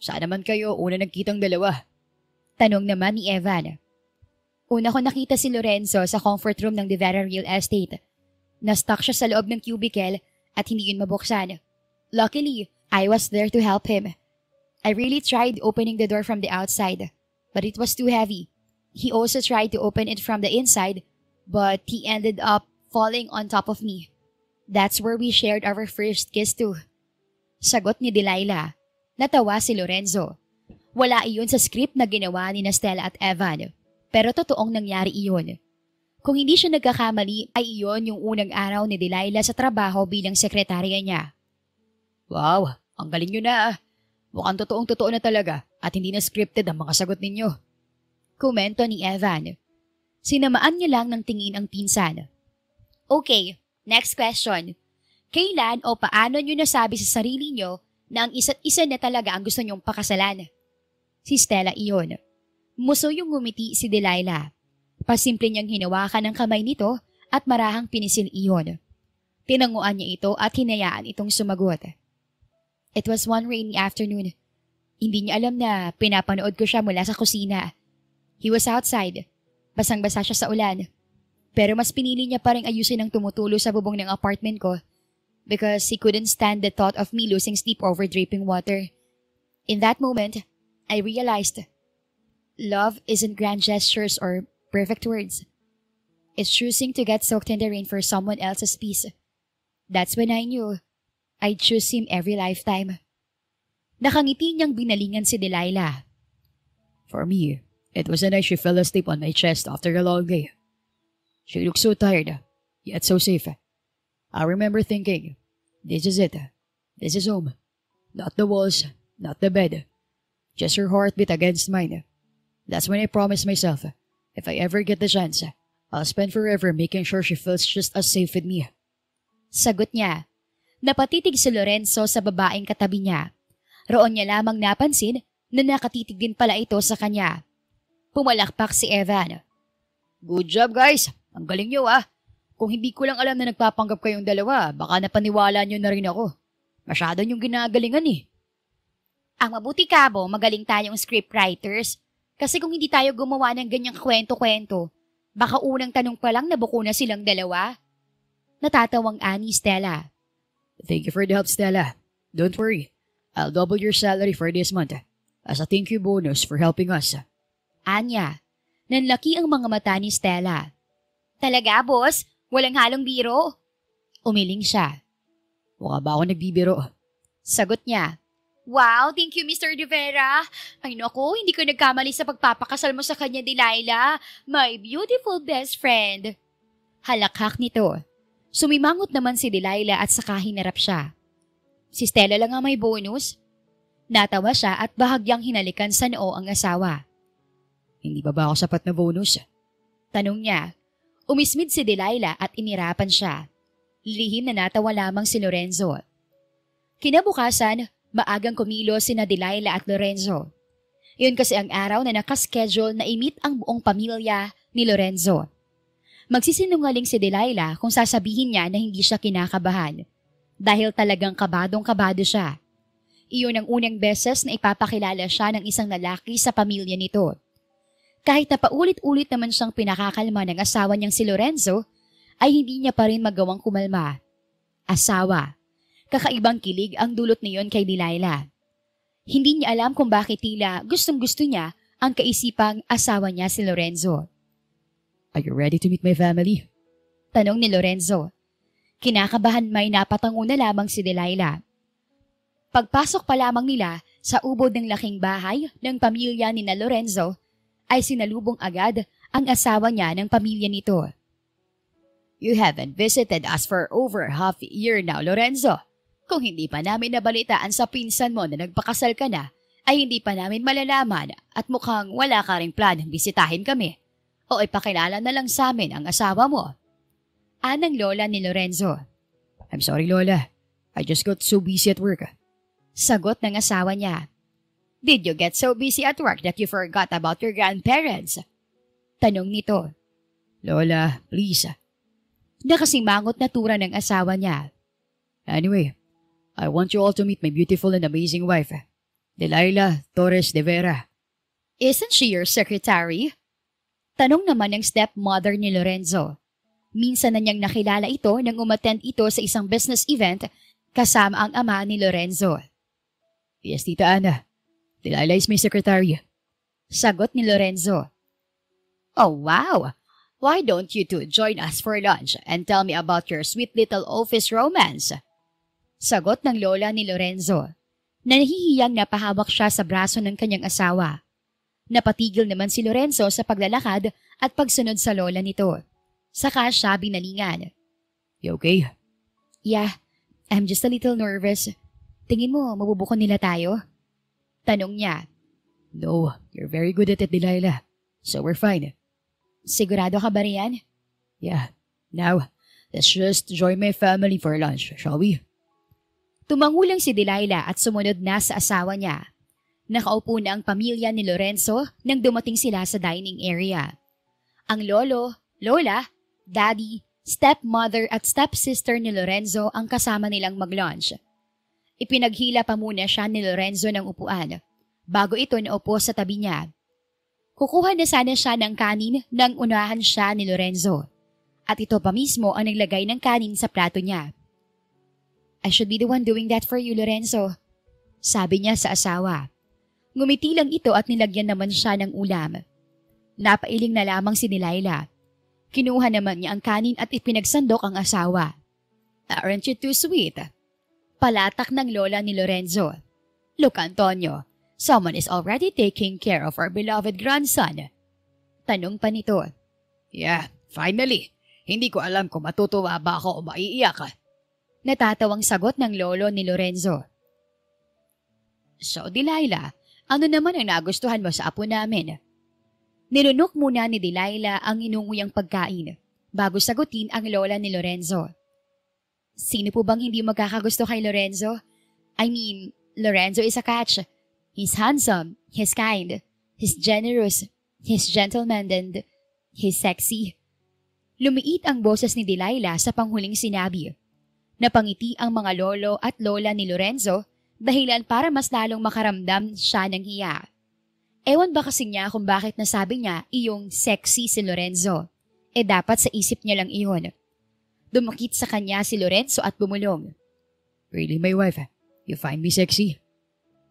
Saan naman kayo una nagkitang dalawa? Tanong naman ni Evan. Una ko nakita si Lorenzo sa comfort room ng De Vera Real Estate. Na-stuck siya sa loob ng cubicle at hindi yun mabuksan. Luckily, I was there to help him. I really tried opening the door from the outside, but it was too heavy. He also tried to open it from the inside, but he ended up falling on top of me. That's where we shared our first kiss too. Sagot ni Delilah. Natawa si Lorenzo. Wala iyon sa script na ginawa ni Stella at Evan, pero totoong nangyari iyon. Kung hindi siya nagkakamali ay iyon yung unang araw ni Delilah sa trabaho bilang sekretarya niya. Wow, ang galing nyo na ah. Mukhang totoong-totoo na talaga at hindi na scripted ang mga sagot ninyo. Komento ni Evan. Sinamaan niya lang ng tingin ang pinsan. Okay, next question. Kailan o paano nyo nasabi sa sarili nyo na ang isa't isa na talaga ang gusto nyong pakasalan? Si Stella iyon. Muso yung ngumiti si Delilah. Pasimple niyang hinawakan ang kamay nito at marahang pinisil iyon. Tinanguan niya ito at hinayaan itong sumagot. It was one rainy afternoon. Hindi niya alam na pinapanood ko siya mula sa kusina. He was outside. Basang-basa siya sa ulan. Pero mas pinili niya pa rin ayusin ang tumutulo sa bubong ng apartment ko because he couldn't stand the thought of me losing sleep over dripping water. In that moment, I realized love isn't grand gestures or perfect words. It's choosing to get soaked in the rain for someone else's peace. That's when I knew I'd choose him every lifetime. Nakangiti niyang binalingan si Delilah. For me, it was the night she fell asleep on my chest after a long day. She looked so tired, yet so safe. I remember thinking, this is it. This is home. Not the walls, not the bed. Just her heartbeat against mine. That's when I promised myself, if I ever get the chance, I'll spend forever making sure she feels just as safe with me. Sagot niya. Napatitig si Lorenzo sa babaeng katabi niya. Roon niya lamang napansin na nakatitig din pala ito sa kanya. Pumalakpak si Evan. Good job guys, ang galing nyo ah. Kung hindi ko lang alam na nagpapanggap kayong dalawa, baka napaniwala nyo na rin ako. Masyado nyong ginagalingan eh. Ang mabuti kabo, magaling tayong scriptwriters. Kasi kung hindi tayo gumawa ng ganyang kwento-kwento, baka unang tanong pa lang nabuko na silang dalawa. Natatawang ani Stella. Thank you for the help, Stella. Don't worry, I'll double your salary for this month as a thank you bonus for helping us. Anya, nanlaki ang mga mata ni Stella. Talaga, boss? Walang halong biro? Umiling siya. Mukha ba ako nagbibiro? Sagot niya. Wow, thank you, Mr. De Vera. Ay naku, hindi ko nagkamali sa pagpapakasal mo sa kanya, Delilah. My beautiful best friend. Halakhak nito. Sumimangot naman si Delilah at saka hinarap siya. Si Stella lang ang may bonus. Natawa siya at bahagyang hinalikan sa noo ang asawa. Hindi ba ako sapat na bonus? Tanong niya. Umismid si Delilah at inirapan siya. Lihim na natawa lamang si Lorenzo. Kinabukasan, maagang kumilos sina Delilah at Lorenzo. Iyon kasi ang araw na nakaschedule na i-meet ang buong pamilya ni Lorenzo. Magsisinungaling si Delilah kung sasabihin niya na hindi siya kinakabahan dahil talagang kabadong-kabado siya. Iyon ang unang beses na ipapakilala siya ng isang lalaki sa pamilya nito. Kahit na paulit-ulit naman siyang pinakakalma ng asawa niyang si Lorenzo, ay hindi niya pa rin magawang kumalma. Asawa. Kakaibang kilig ang dulot niyon kay Delilah. Hindi niya alam kung bakit tila gustong-gusto niya ang kaisipang asawa niya si Lorenzo. Are you ready to meet my family? Tanong ni Lorenzo. Kinakabahan may napatango na lamang si Delilah. Pagpasok pa lamang nila sa ubod ng laking bahay ng pamilya ni na Lorenzo, ay sinalubong agad ang asawa niya ng pamilya nito. You haven't visited us for over half a year now, Lorenzo. Kung hindi pa namin nabalitaan sa pinsan mo na nagpakasal ka na, ay hindi pa namin malalaman at mukhang wala ka ring planong bisitahin kami. O ipakilala na lang sa amin ang asawa mo. Anang lola ni Lorenzo. I'm sorry, Lola. I just got so busy at work. Sagot ng asawa niya. Did you get so busy at work that you forgot about your grandparents? Tanong nito. Lola, please. Nakasimangot na tura ng asawa niya. Anyway, I want you all to meet my beautiful and amazing wife, Delilah Torres de Vera. Isn't she your secretary? Tanong naman ng stepmother ni Lorenzo. Minsan na niyang nakilala ito nang umattend ito sa isang business event kasama ang ama ni Lorenzo. Yes, Tita Ana. Delilah is my secretary. Sagot ni Lorenzo. Oh, wow! Why don't you two join us for lunch and tell me about your sweet little office romance? Sagot ng lola ni Lorenzo. Nahihiyang napahawak siya sa braso ng kanyang asawa. Napatigil naman si Lorenzo sa paglalakad at pagsunod sa lola nito. Saka siya binalingan. You okay? Yeah, I'm just a little nervous. Tingin mo, mabubuko nila tayo? Tanong niya. No, you're very good at it, Delilah. So we're fine. Sigurado ka ba riyan? Yeah. Now, let's just join my family for lunch, shall we? Tumangulang si Delilah at sumunod na sa asawa niya. Nakaupo na ang pamilya ni Lorenzo nang dumating sila sa dining area. Ang lolo, lola, daddy, stepmother at stepsister ni Lorenzo ang kasama nilang mag-lunch. Ipinaghila pa muna siya ni Lorenzo ng upuan bago ito naupo sa tabi niya. Kukuha na sana siya ng kanin nang unahan siya ni Lorenzo at ito pa mismo ang naglagay ng kanin sa plato niya. I should be the one doing that for you, Lorenzo, sabi niya sa asawa. Ngumiti lang ito at nilagyan naman siya ng ulam. Napailing na lamang si Delilah. Kinuha naman niya ang kanin at ipinagsandok ang asawa. Aren't you too sweet? Palatak ng lola ni Lorenzo. Look, Antonio, someone is already taking care of our beloved grandson. Tanong pa nito. Yeah, finally. Hindi ko alam kung matutuwa ba ako o maiiyak. Natatawang sagot ng lolo ni Lorenzo. So, Delilah, ano naman ang nagustuhan mo sa apo namin? Nilunok muna ni Delilah ang inunguyang pagkain bago sagutin ang lola ni Lorenzo. Sino po bang hindi magkakagusto kay Lorenzo? I mean, Lorenzo is a catch. He's handsome, he's kind, he's generous, he's gentleman, and he's sexy. Lumiit ang boses ni Delilah sa panghuling sinabi. Napangiti ang mga lolo at lola ni Lorenzo dahilan para mas lalong makaramdam siya ng hiya. Ewan ba kasi niya kung bakit nasabi niya iyong sexy si Lorenzo. Dapat sa isip niya lang iyon. Dumakit sa kanya si Lorenzo at bumulong. Really, my wife? You find me sexy?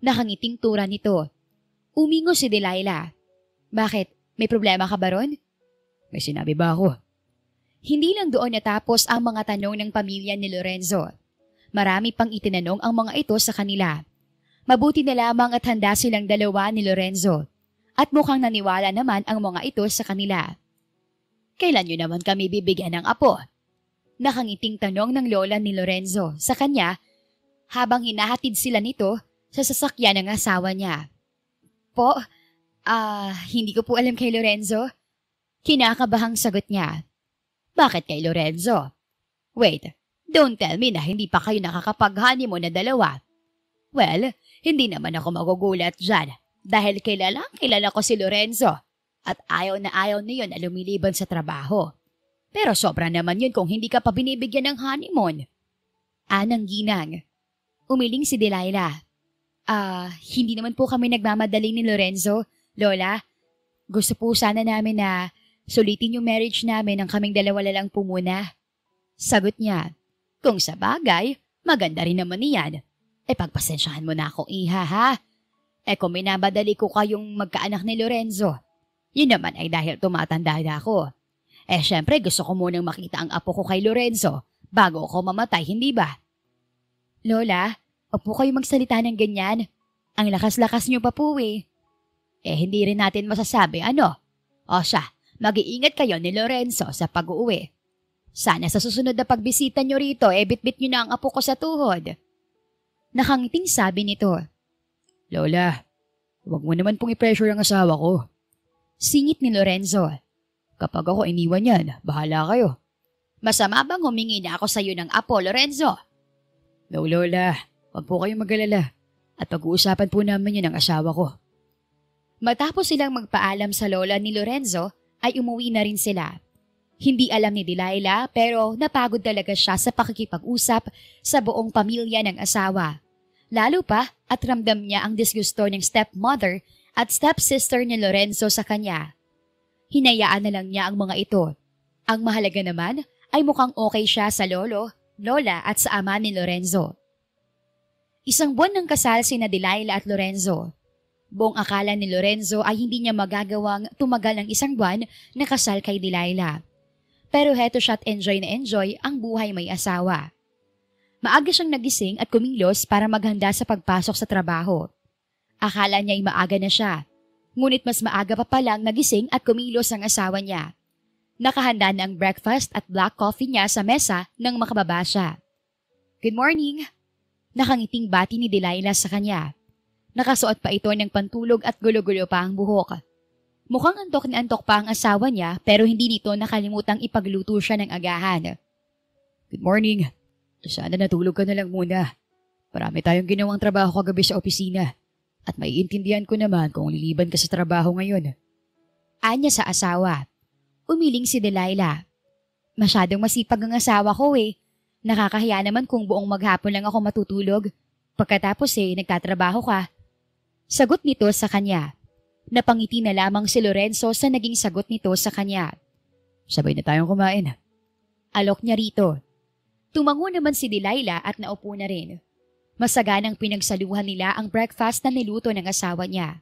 Nakangiting tura nito. Umingo si Delilah. Bakit? May problema ka ba ron? May sinabi ba ako? Hindi lang doon natapos ang mga tanong ng pamilya ni Lorenzo. Marami pang itinanong ang mga ito sa kanila. Mabuti na lamang at handa silang dalawa ni Lorenzo. At mukhang naniwala naman ang mga ito sa kanila. Kailan nyo naman kami bibigyan ng apo? Nakangiting tanong ng lola ni Lorenzo sa kanya habang hinahatid sila nito sa sasakyan ng asawa niya. Po, hindi ko po alam kay Lorenzo. Kinakabahang sagot niya. Bakit kay Lorenzo? Wait, don't tell me na hindi pa kayo nakakapag-honeymoon na dalawa. Well, hindi naman ako magugulat dyan dahil kilala ko si Lorenzo at ayaw niyo na lumiliban sa trabaho. Pero sobra naman yun kung hindi ka pa binibigyan ng honeymoon. Anang ginang. Umiling si Delilah. Hindi naman po kami nagmamadaling ni Lorenzo, Lola. Gusto po sana namin na sulitin yung marriage namin ng kaming dalawa lang po muna. Sagot niya. Kung sa bagay, maganda rin naman niyan. Pagpasensyahan mo na ako, iha ha. Kung minabadali ko kayong magkaanak ni Lorenzo, yun naman ay dahil tumatanda na ako. Syempre gusto ko munang makita ang apo ko kay Lorenzo bago ako mamatay, hindi ba? Lola, opo kayo magsalita ng ganyan. Ang lakas-lakas niyo pa po eh. Hindi rin natin masasabi ano. O siya, mag-iingat kayo ni Lorenzo sa pag-uwi. Sana sa susunod na pagbisita niyo rito, bitbit niyo na ang apo ko sa tuhod. Nakangiting sabi nito. Lola, huwag mo naman pong i-pressure ang asawa ko. Singit ni Lorenzo. Kapag ako iniwan yan, bahala kayo. Masama bang humingi na ako sa iyo ng apo, Lorenzo? No, Lola. Huwag po kayong mag-alala. At pag-uusapan po namin yan ng asawa ko. Matapos silang magpaalam sa lola ni Lorenzo, ay umuwi na rin sila. Hindi alam ni Delilah pero napagod talaga siya sa pakikipag-usap sa buong pamilya ng asawa. Lalo pa at ramdam niya ang disgusto ng stepmother at stepsister ni Lorenzo sa kanya. Hinayaan na lang niya ang mga ito. Ang mahalaga naman ay mukhang okay siya sa lolo, lola at sa ama ni Lorenzo. Isang buwan ng kasal sina Delilah at Lorenzo. Buong akala ni Lorenzo ay hindi niya magagawang tumagal ng isang buwan na kasal kay Delilah. Pero heto siya at enjoy na enjoy ang buhay may asawa. Maaga siyang nagising at kumilos para maghanda sa pagpasok sa trabaho. Akala niya ay maaga na siya. Ngunit mas maaga pa palang nagising at kumilos ang asawa niya. Nakahanda na ang breakfast at black coffee niya sa mesa nang makababa siya. Good morning! Nakangiting bati ni Delilah sa kanya. Nakasuot pa ito ng pantulog at gulo-gulo pa ang buhok. Mukhang antok na antok pa ang asawa niya pero hindi nito nakalimutang ipagluto siya ng agahan. Good morning! Sana natulog ka na lang muna. Marami tayong ginawang trabaho kagabi sa opisina. At maiintindihan ko naman kung liliban ka sa trabaho ngayon. Anya sa asawa. Umiling si Delilah. Masyadong masipag ang asawa ko eh. Nakakahiya naman kung buong maghapon lang ako matutulog. Pagkatapos nagtatrabaho ka. Sagot nito sa kanya. Napangiti na lamang si Lorenzo sa naging sagot nito sa kanya. Sabay na tayong kumain. Alok niya rito. Tumango naman si Delilah at naupo na rin. Masaganang pinagsaluhan nila ang breakfast na niluto ng asawa niya.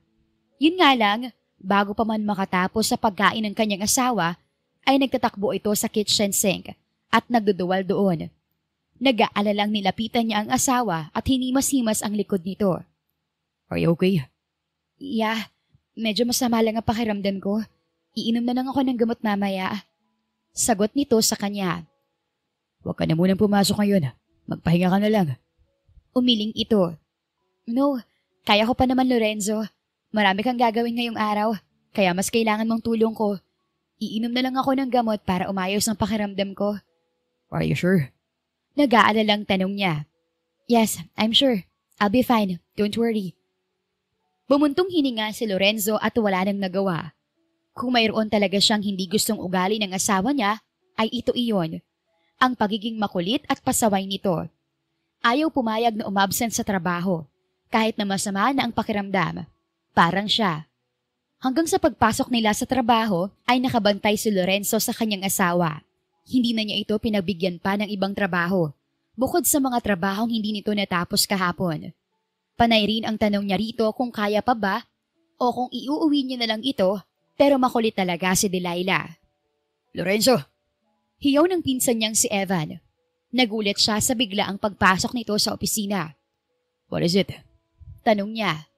Yun nga lang, bago pa man makatapos sa pagkain ng kanyang asawa, ay nagtatakbo ito sa kitchen sink at nagduduwal doon. Nag-aalalang nilapitan niya ang asawa at hinimas-himas ang likod nito. Are you okay? Yeah, medyo masama lang ang pakiramdam ko. Iinom na lang ako ng gamot mamaya. Sagot nito sa kanya. Huwag ka na munang pumasok ngayon. Magpahinga ka na lang. Umiling ito. No, kaya ko pa naman Lorenzo. Marami kang gagawin ngayong araw, kaya mas kailangan mong tulong ko. Iinom na lang ako ng gamot para umayos ang pakiramdam ko. Are you sure? Nag-aalalang tanong niya. Yes, I'm sure. I'll be fine. Don't worry. Bumuntong hininga si Lorenzo at wala nang nagawa. Kung mayroon talaga siyang hindi gustong ugali ng asawa niya, ay ito iyon. Ang pagiging makulit at pasaway nito. Ayaw pumayag na umabsent sa trabaho, kahit na masama na ang pakiramdam. Parang siya. Hanggang sa pagpasok nila sa trabaho, ay nakabantay si Lorenzo sa kanyang asawa. Hindi na niya ito pinagbigyan pa ng ibang trabaho, bukod sa mga trabahong hindi nito natapos kahapon. Panay rin ang tanong niya rito kung kaya pa ba o kung iuuwi niya na lang ito, pero makulit talaga si Delilah. Lorenzo! Hiyaw ng pinsan niyang si Evan. Nagulat siya sa biglaang pagpasok nito sa opisina. What is it? Tanong niya.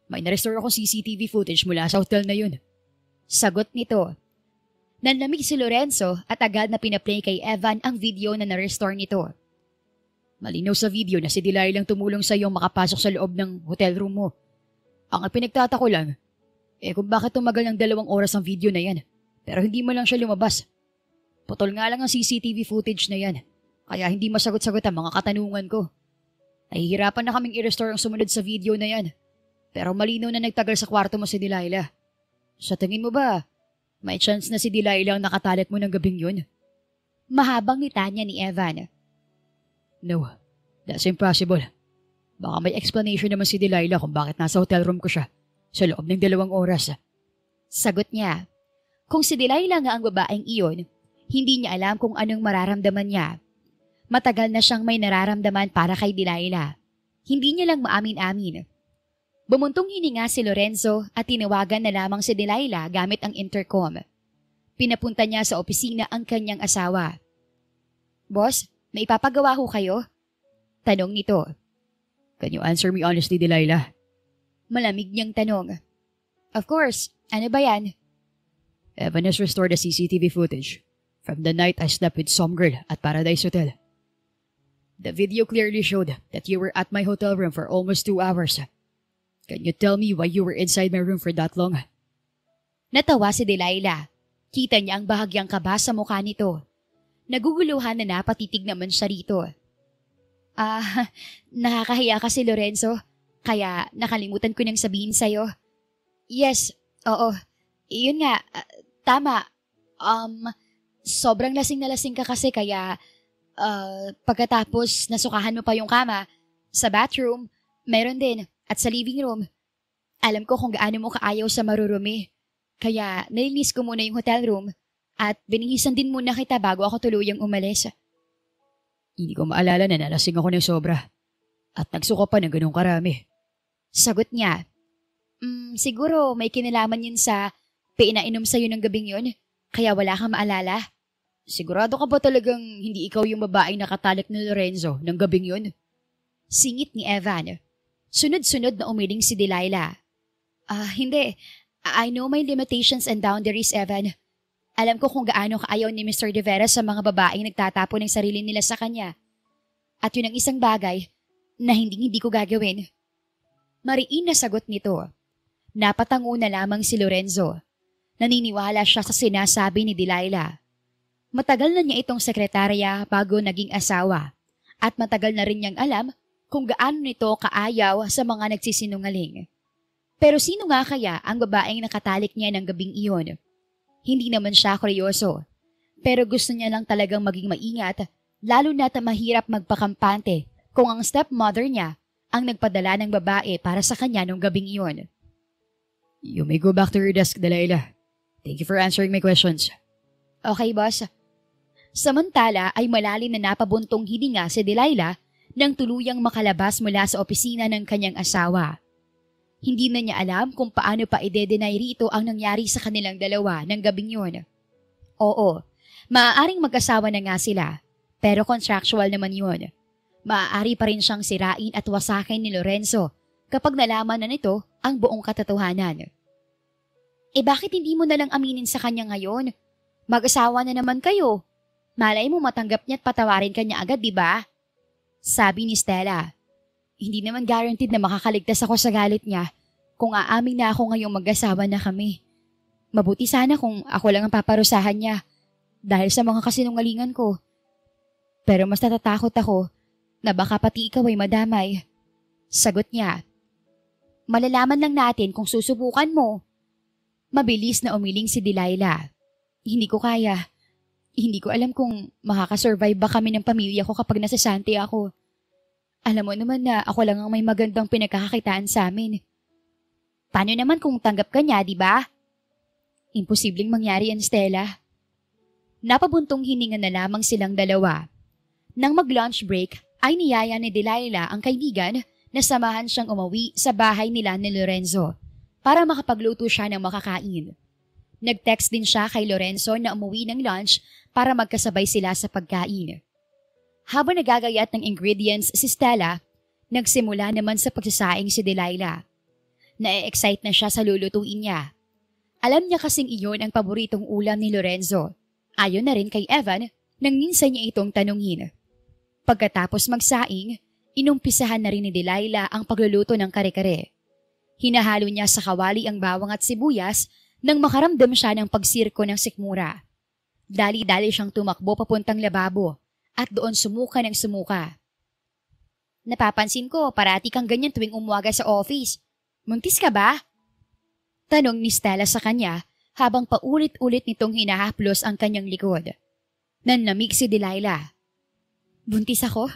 May na-restore akong CCTV footage mula sa hotel na yun. Sagot nito. Nanlamig si Lorenzo at agad na pinaplay kay Evan ang video na na-restore nito. Malinaw sa video na si Delilah lang tumulong sa iyong makapasok sa loob ng hotel room mo. Ang pinagtatako lang, kung bakit tumagal ng 2 oras ang video na yan, pero hindi mo lang siya lumabas. Putol nga lang ang CCTV footage na yan, kaya hindi masagot-sagot ang mga katanungan ko. Nahihirapan na kaming i-restore ang sumunod sa video na yan, pero malinaw na nagtagal sa kwarto mo si Delilah. Sa tingin mo ba, may chance na si Delilah ang nakatalit mo ng gabing yun? Mahabang ngita niya ni Evan. No, that's impossible. Baka may explanation naman si Delilah kung bakit nasa hotel room ko siya sa loob ng 2 oras. Sagot niya. Kung si Delilah nga ang babaeng iyon, hindi niya alam kung anong mararamdaman niya. Matagal na siyang may nararamdaman para kay Delilah. Hindi niya lang maamin-amin. Bumuntong hininga si Lorenzo at tinawagan na lamang si Delilah gamit ang intercom. Pinapunta niya sa opisina ang kanyang asawa. Boss, may ipapagawa ho kayo? Tanong nito. Can you answer me honestly, Delilah? Malamig niyang tanong. Of course, ano ba yan? Evan has restored the CCTV footage from the night I slept with some girl at Paradise Hotel. The video clearly showed that you were at my hotel room for almost 2 hours. Can you tell me why you were inside my room for that long? Natawa si Delilah. Kita niya ang bahagyang kaba sa mukha nito. Naguguluhan na napatitig naman siya rito. Nakakahiya kasi Lorenzo, kaya nakalimutan ko nang sabihin sa'yo. Yes, oo, iyon nga, tama. Sobrang lasing na lasing ka kasi kaya pagkatapos nasukahan mo pa yung kama, sa bathroom, meron din, at sa living room. Alam ko kung gaano mo kaayaw sa marurumi, kaya nilinis ko muna yung hotel room at binihisan din muna kita bago ako tuluyang umalis. Hindi ko maalala na nalasing ako ng sobra at nagsuka pa ng ganong karami. Sagot niya. Siguro may kinalaman yun sa pinainom sa'yo ng gabing yun, kaya wala kang maalala. Sigurado ka ba talagang hindi ikaw yung babaeng nakatalik ni Lorenzo ng gabing yun? Singit ni Evan. Sunod-sunod na umiling si Delilah. Hindi. I know my limitations and boundaries, Evan. Alam ko kung gaano kaayaw ni Mr. De Vera sa mga babaeng nagtatapon ng sarili nila sa kanya. At yun ang isang bagay na hindi ko gagawin. Mariin na sagot nito. Napatango na lamang si Lorenzo. Naniniwala siya sa sinasabi ni Delilah. Matagal na niya itong sekretarya bago naging asawa. At matagal na rin niyang alam kung gaano nito kaayaw sa mga nagsisinungaling. Pero sino nga kaya ang babaeng nakatalik niya ng gabing iyon? Hindi naman siya kuryoso, pero gusto niya lang talagang maging maingat, lalo na't mahirap magpakampante kung ang stepmother niya ang nagpadala ng babae para sa kanya nung gabing iyon. You may go back to your desk, Delilah. Thank you for answering my questions. Okay, boss. Samantala ay malalim na napabuntong hininga si Delilah nang tuluyang makalabas mula sa opisina ng kanyang asawa. Hindi na niya alam kung paano pa ide-deny rito ang nangyari sa kanilang dalawa ng gabing yun. Oo, maaaring mag-asawa na nga sila, pero contractual naman yun. Maaari pa rin siyang sirain at wasakin ni Lorenzo kapag nalaman na nito ang buong katotohanan. Bakit hindi mo na lang aminin sa kanya ngayon? Mag-asawa na naman kayo. Malay mo matanggap niya at patawarin kanya agad, di ba? Sabi ni Stella. Hindi naman guaranteed na makakaligtas ako sa galit niya kung aamin na ako ngayong mag-asawa na kami. Mabuti sana kung ako lang ang paparusahan niya dahil sa mga kasinungalingan ko. Pero mas natatakot ako na baka pati ikaw ay madamay. Sagot niya. Malalaman lang natin kung susubukan mo. Mabilis na umiling si Delilah. Hindi ko kaya. Hindi ko alam kung makakasurvive ba kami ng pamilya ko kapag nasasanti ako. Alam mo naman na ako lang ang may magandang pinagkakakitaan sa amin. Paano naman kung tanggap ka niya, di ba? Imposibleng mangyari yan, Stella. Napabuntong hininga na lamang silang dalawa. Nang mag-lunch break, ay niyaya ni Delilah ang kaibigan na samahan siyang umuwi sa bahay nila ni Lorenzo para makapagluto siya ng makakain. Nag-text din siya kay Lorenzo na umuwi ng lunch para magkasabay sila sa pagkain. Habang nagagayat ng ingredients si Stella, nagsimula naman sa pagsasaing si Delilah. Na-excite na siya sa lulutuin niya. Alam niya kasing iyon ang paboritong ulam ni Lorenzo. Ayon na rin kay Evan nang minsan niya itong tanungin. Pagkatapos magsaing, inumpisahan na rin ni Delilah ang pagluluto ng kare-kare. Hinahalo niya sa kawali ang bawang at sibuyas nang makaramdam siya ng pagsirko ng sikmura. Dali-dali siyang tumakbo papuntang lababo at doon sumuka ng sumuka. Napapansin ko, parati kang ganyan tuwing umuwaga sa office. Muntis ka ba? Tanong ni Stella sa kanya habang paulit-ulit nitong hinahaplos ang kanyang likod. Nanlamig si Delilah. Buntis ako?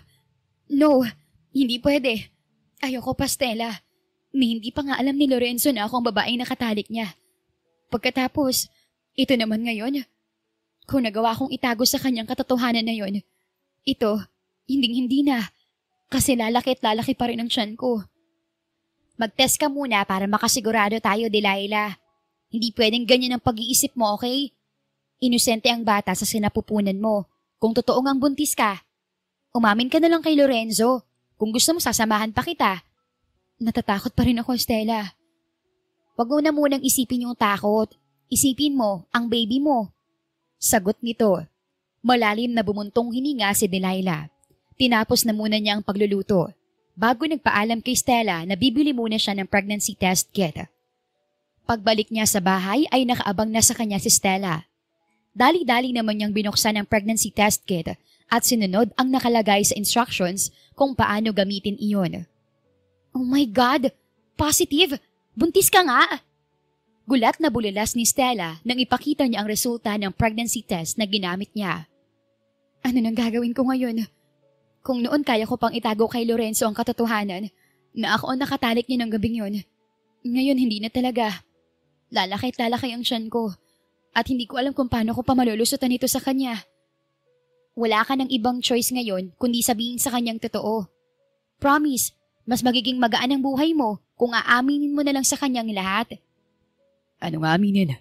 No, hindi pwede. Ayoko pa, Stella. Ni hindi pa nga alam ni Lorenzo na ako ang babaeng nakatalik niya. Pagkatapos, ito naman ngayon. Kung nagawa kong itago sa kanyang katotohanan na yon, ito, hinding-hindi na. Kasi lalaki at lalaki pa rin ang tiyan ko. Mag-test ka muna para makasigurado tayo, Delilah. Hindi pwedeng ganyan ang pag-iisip mo, okay? Inosente ang bata sa sinapupunan mo. Kung totoo ngang buntis ka, umamin ka na lang kay Lorenzo. Kung gusto mo, sasamahan pa kita. Natatakot pa rin ako, Stella. Wag mo na munang isipin yung takot. Isipin mo, ang baby mo. Sagot nito. Malalim na bumuntong hininga si Delilah. Tinapos na muna niya ang pagluluto. Bago nagpaalam kay Stella na bibili muna siya ng pregnancy test kit. Pagbalik niya sa bahay ay nakaabang na sa kanya si Stella. Dali-dali naman niyang binuksan ang pregnancy test kit at sinunod ang nakalagay sa instructions kung paano gamitin iyon. Oh my God! Positive! Buntis ka nga! Gulat na bulalas ni Stella nang ipakita niya ang resulta ng pregnancy test na ginamit niya. Ano nang gagawin ko ngayon? Kung noon kaya ko pang itago kay Lorenzo ang katotohanan na ako ang nakatalik niya ng gabing yun, ngayon hindi na talaga. Lalaki at lalaki ang tiyan ko at hindi ko alam kung paano ko pa malulusutan ito sa kanya. Wala ka ng ibang choice ngayon kundi sabihin sa kanyang totoo. Promise, mas magiging magaan ang buhay mo kung aaminin mo na lang sa kanyang lahat. Anong aminin?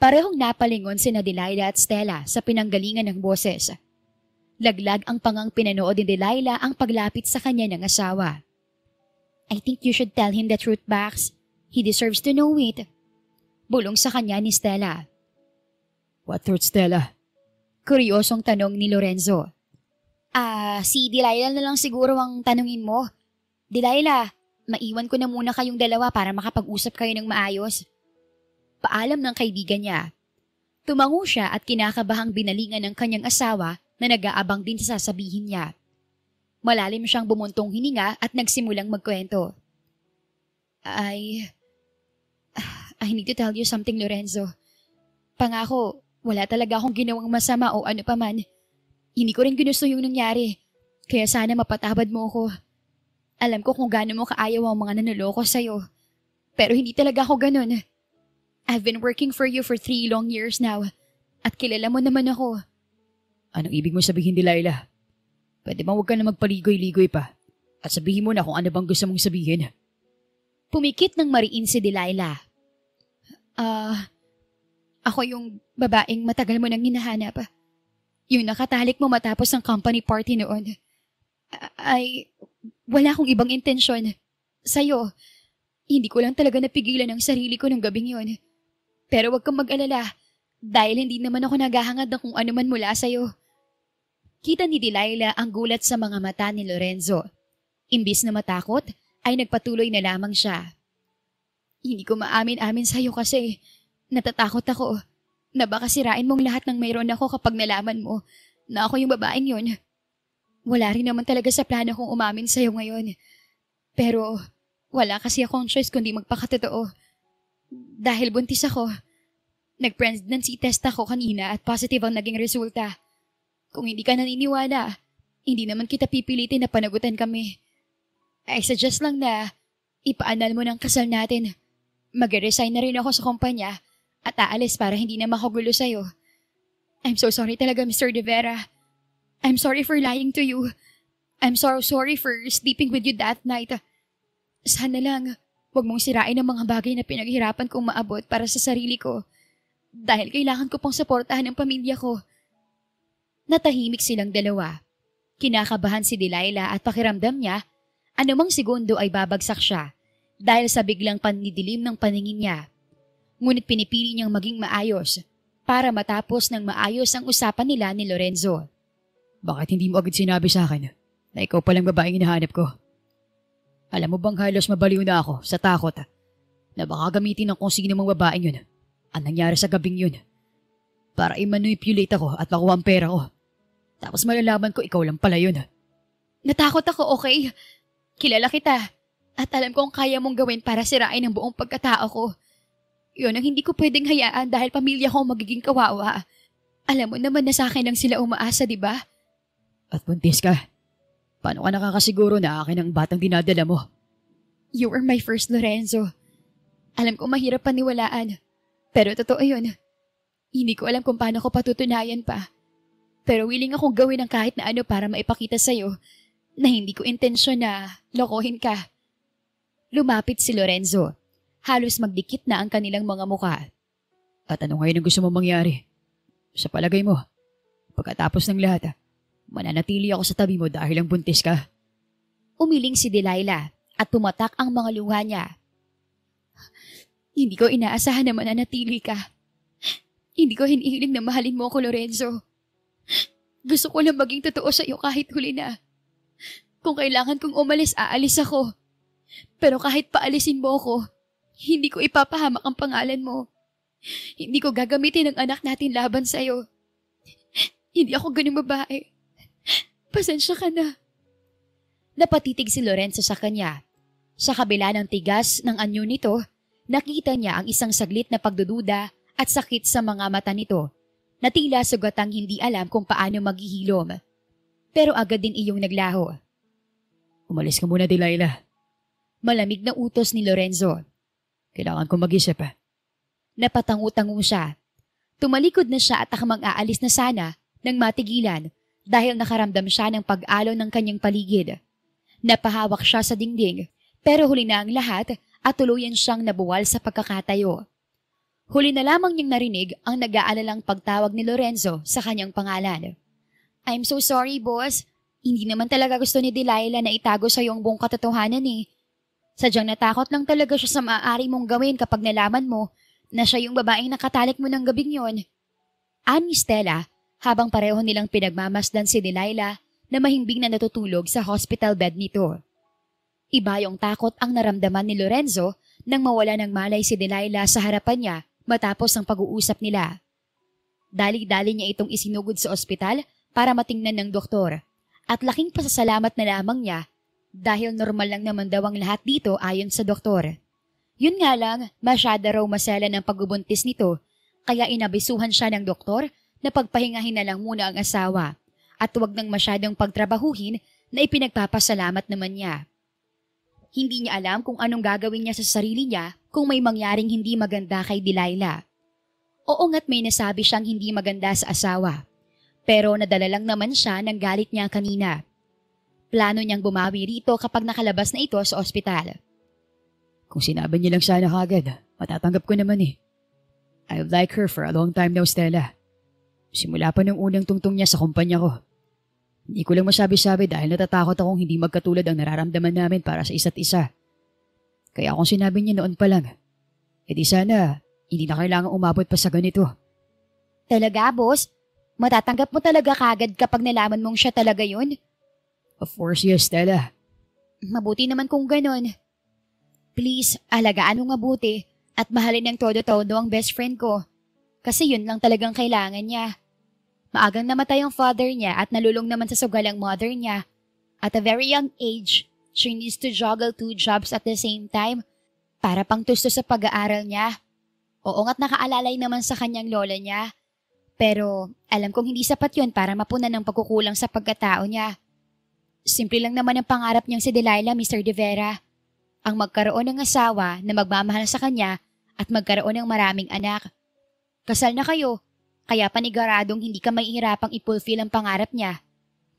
Parehong napalingon sina Delilah at Stella sa pinanggalingan ng boses. Laglag ang pangang pinanood ni Delilah ang paglapit sa kanya ng asawa. I think you should tell him the truth, Bax. He deserves to know it. Bulong sa kanya ni Stella. What truth, Stella? Kuryosong tanong ni Lorenzo. Si Delilah na lang siguro ang tanungin mo. Delilah, maiwan ko na muna kayong dalawa para makapag-usap kayo ng maayos. Paalam ng kaibigan niya. Tumango siya at kinakabahang binalingan ng kanyang asawa na nag-aabang din sa sasabihin niya. Malalim siyang bumuntong hininga at nagsimulang magkwento. I need to tell you something, Lorenzo. Pangako, wala talaga akong ginawang masama o ano paman. Hindi ko rin ginusto yung nangyari, kaya sana mapatawad mo ko. Alam ko kung gaano mo kaayaw ang mga nanuloko sa'yo, pero hindi talaga ako ganun. I've been working for you for 3 long years now, at kilala mo naman ako. Anong ibig mo sabihin, Delilah? Pwede bang huwag ka na magpaligoy-ligoy pa at sabihin mo na kung ano bang gusto mong sabihin? Pumikit ng mariin si Delilah. Ako yung babaeng matagal mo nang hinahanap. Yung nakatalik mo matapos ang company party noon. Wala akong ibang intensyon. Sa'yo, hindi ko lang talaga napigilan ang sarili ko ng gabing yon. Pero wag kang mag-alala, dahil hindi naman ako naghahangad ng kung ano man mula sa'yo. Kita ni Delilah ang gulat sa mga mata ni Lorenzo. Imbis na matakot, ay nagpatuloy na lamang siya. Hindi ko maamin-amin sa'yo kasi natatakot ako na baka sirain mong lahat ng mayroon ako kapag nalaman mo na ako yung babaeng yon. Wala rin naman talaga sa plano kong umamin sa'yo ngayon. Pero wala kasi akong choice kundi magpakatotoo. Dahil buntis ako. Nag-pregnancy test ako kanina at positive ang naging resulta. Kung hindi ka naniniwala, hindi naman kita pipilitin na panagutan kami. I suggest lang na ipaanal mo ng kasal natin. Mag-resign na rin ako sa kumpanya at aalis para hindi na makagulo sa'yo. I'm so sorry talaga, Mr. De Vera. I'm sorry for lying to you. I'm so sorry for sleeping with you that night. Sana lang, huwag mong sirain ang mga bagay na pinaghirapan kong maabot para sa sarili ko. Dahil kailangan ko pang suportahan ang pamilya ko. Natahimik silang dalawa. Kinakabahan si Delilah at pakiramdam niya, anumang segundo ay babagsak siya dahil sa biglang panidilim ng paningin niya. Ngunit pinipili niyang maging maayos para matapos ng maayos ang usapan nila ni Lorenzo. Bakit hindi mo agad sinabi sa akin na ikaw palang babaeng hinahanap ko? Alam mo bang halos mabaliw na ako sa takot na baka gamitin ng kung sino mong babaeng yun ang nangyari sa gabing yun para i-manipulate ako at makuha ang pera ko. Tapos malalaman ko ikaw lang pala yun. Natakot ako, okay? Kilala kita at alam kong kaya mong gawin para sirain ang buong pagkatao ko. Yun ang hindi ko pwedeng hayaan dahil pamilya ko magiging kawawa. Alam mo naman na sa akin lang sila umaasa, di ba? At buntis ka. Paano ka nakakasiguro na akin ang batang dinadala mo? You were my first, Lorenzo. Alam ko mahirap paniwalaan. Pero totoo yun. Hindi ko alam kung paano ko patutunayan pa. Pero willing akong gawin ang kahit na ano para maipakita sa'yo na hindi ko intensyon na lokohin ka. Lumapit si Lorenzo. Halos magdikit na ang kanilang mga muka. At ano ngayon ang gusto mong mangyari? Sa palagay mo, pagkatapos ng lahat, mananatili ako sa tabi mo dahil ang buntis ka. Umiling si Delilah at pumatak ang mga luha niya. Hindi ko inaasahan na mananatili ka. Hindi ko hinihiling na mahalin mo ako, Lorenzo. Gusto ko lang maging totoo sa iyo kahit huli na. Kung kailangan kong umalis, aalis ako. Pero kahit paalisin mo ako, hindi ko ipapahamak ang pangalan mo. Hindi ko gagamitin ang anak natin laban sa iyo. Hindi ako ganung babae. Pasensya ka na. Napatitig si Lorenzo sa kanya. Sa kabila ng tigas ng anyo nito, nakita niya ang isang saglit na pagdududa at sakit sa mga mata nito, na tila sugatang hindi alam kung paano maghihilom. Pero agad din iyong naglaho. Umalis ka muna, Delilah. Malamig na utos ni Lorenzo. Kailangan kong mag-isip. Napatangu-tango siya. Tumalikod na siya at akamang aalis na sana nang matigilan dahil nakaramdam siya ng pag-alon ng kanyang paligid. Napahawak siya sa dingding pero huli na ang lahat at tuluyan siyang nabuwal sa pagkakatayo. Huli na lamang niyang narinig ang nag-aalalang pagtawag ni Lorenzo sa kanyang pangalan. I'm so sorry, boss. Hindi naman talaga gusto ni Delilah na itago sa iyong buong katotohanan eh. Sadyang natakot lang talaga siya sa maaari mong gawin kapag nalaman mo na siya yung babaeng nakatalik mo ng gabing yon. Ani Stella, habang pareho nilang pinagmamasdan si Delilah na mahimbing na natutulog sa hospital bed nito. Iba yung takot ang naramdaman ni Lorenzo nang mawala ng malay si Delilah sa harapan niya matapos ang pag-uusap nila. Dali-dali niya itong isinugod sa ospital para matingnan ng doktor at laking pasasalamat na lamang niya dahil normal lang naman daw ang lahat dito ayon sa doktor. Yun nga lang, masyada raw masela ng pagbubuntis nito kaya inabisuhan siya ng doktor na pagpahingahin na lang muna ang asawa at huwag nang masyadong pagtrabahuhin na ipinagpapasalamat naman niya. Hindi niya alam kung anong gagawin niya sa sarili niya kung may mangyaring hindi maganda kay Delilah. Oo nga't may nasabi siyang hindi maganda sa asawa. Pero nadala lang naman siya ng galit niya kanina. Plano niyang bumawi rito kapag nakalabas na ito sa ospital. Kung sinabi niya lang sana kagad, matatanggap ko naman eh. I've liked her for a long time now, Stella. Simula pa nung unang tungtong niya sa kumpanya ko. Hindi ko lang masabi-sabi dahil natatakot akong hindi magkatulad ang nararamdaman namin para sa isa't isa. Kaya kung sinabi niya noon pa lang, edi sana hindi na kailangang umabot pa sa ganito. Talaga, boss? Matatanggap mo talaga kagad kapag nalaman mong siya talaga yun? Of course, yes, Stella. Mabuti naman kung ganon. Please, alagaan mo mabuti at mahalin ng todo-todo ang best friend ko. Kasi yun lang talagang kailangan niya. Maagang namatay ang father niya at nalulong naman sa sugal ang mother niya. At a very young age, she needs to juggle 2 jobs at the same time para pang tusto sa pag-aaral niya. Oo nga't nakaalalay naman sa kanyang lola niya. Pero alam kong hindi sapat yun para mapunan ang pagkukulang sa pagkatao niya. Simple lang naman ang pangarap niyang si Delilah, Mr. De Vera. Ang magkaroon ng asawa na magmamahal sa kanya at magkaroon ng maraming anak. Kasal na kayo, kaya paniguradong hindi ka mahihirapang i-fulfill ang pangarap niya.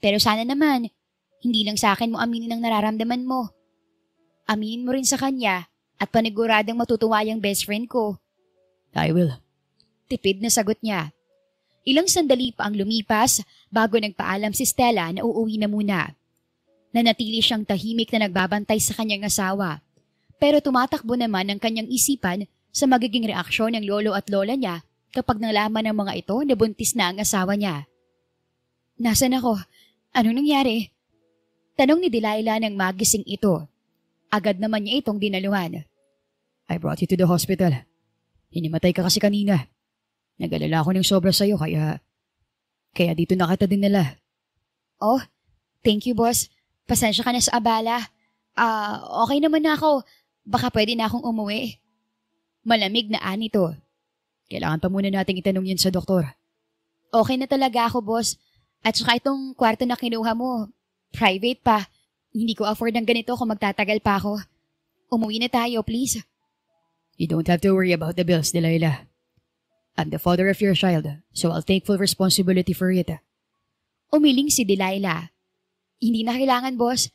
Pero sana naman, hindi lang sa akin mo aminin ang nararamdaman mo. Aminin mo rin sa kanya at paniguradong matutuwa yung best friend ko. I will. Tipid na sagot niya. Ilang sandali pa ang lumipas bago nagpaalam si Stella na uuwi na muna. Nanatili siyang tahimik na nagbabantay sa kanyang asawa. Pero tumatakbo naman ang kanyang isipan sa magiging reaksyon ng lolo at lola niya kapag nalaman ng mga ito na buntis na ang asawa niya. Nasaan ako? Anong nangyari? Tanong ni Delilah nang magising ito. Agad naman niya itong dinaluhan. I brought you to the hospital. Hinimatay ka kasi kanina. Nag-alala ako ng sobra sa'yo kaya dito na kita dinala. Oh, thank you boss. Pasensya ka na sa abala. Okay naman na ako. Baka pwede na akong umuwi. Malamig na anito. Kailangan pa muna nating itanong yan sa doktor. Okay na talaga ako, boss. At saka itong kwarto na kinuha mo, private pa. Hindi ko afford ng ganito kung magtatagal pa ako. Umuwi na tayo, please. You don't have to worry about the bills, Delilah. I'm the father of your child, so I'll take full responsibility for it. Umiling si Delilah. Hindi na kailangan, boss.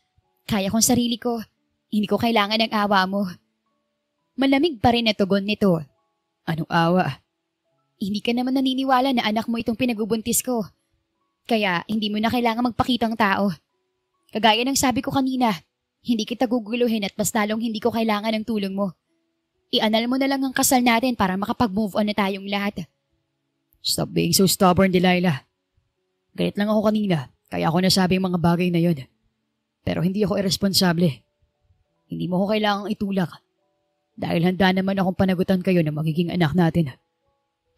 Kaya kong sarili ko. Hindi ko kailangan ng awa mo. Malamig pa rin na tugon nito. Anong awa? Hindi ka naman naniniwala na anak mo itong pinagbubuntis ko. Kaya hindi mo na kailangan magpakitang tao. Kagaya ng sabi ko kanina, hindi kita guguluhin at mas lalong hindi ko kailangan ng tulong mo. I-annul mo na lang ang kasal natin para makapag-move on na tayong lahat. Stop being so stubborn, Delilah. Galit lang ako kanina, kaya ako nasabi ang mga bagay na yun. Pero hindi ako irresponsable. Hindi mo ko kailangang itulak. Dahil handa naman akong panagutan kayo na magiging anak natin.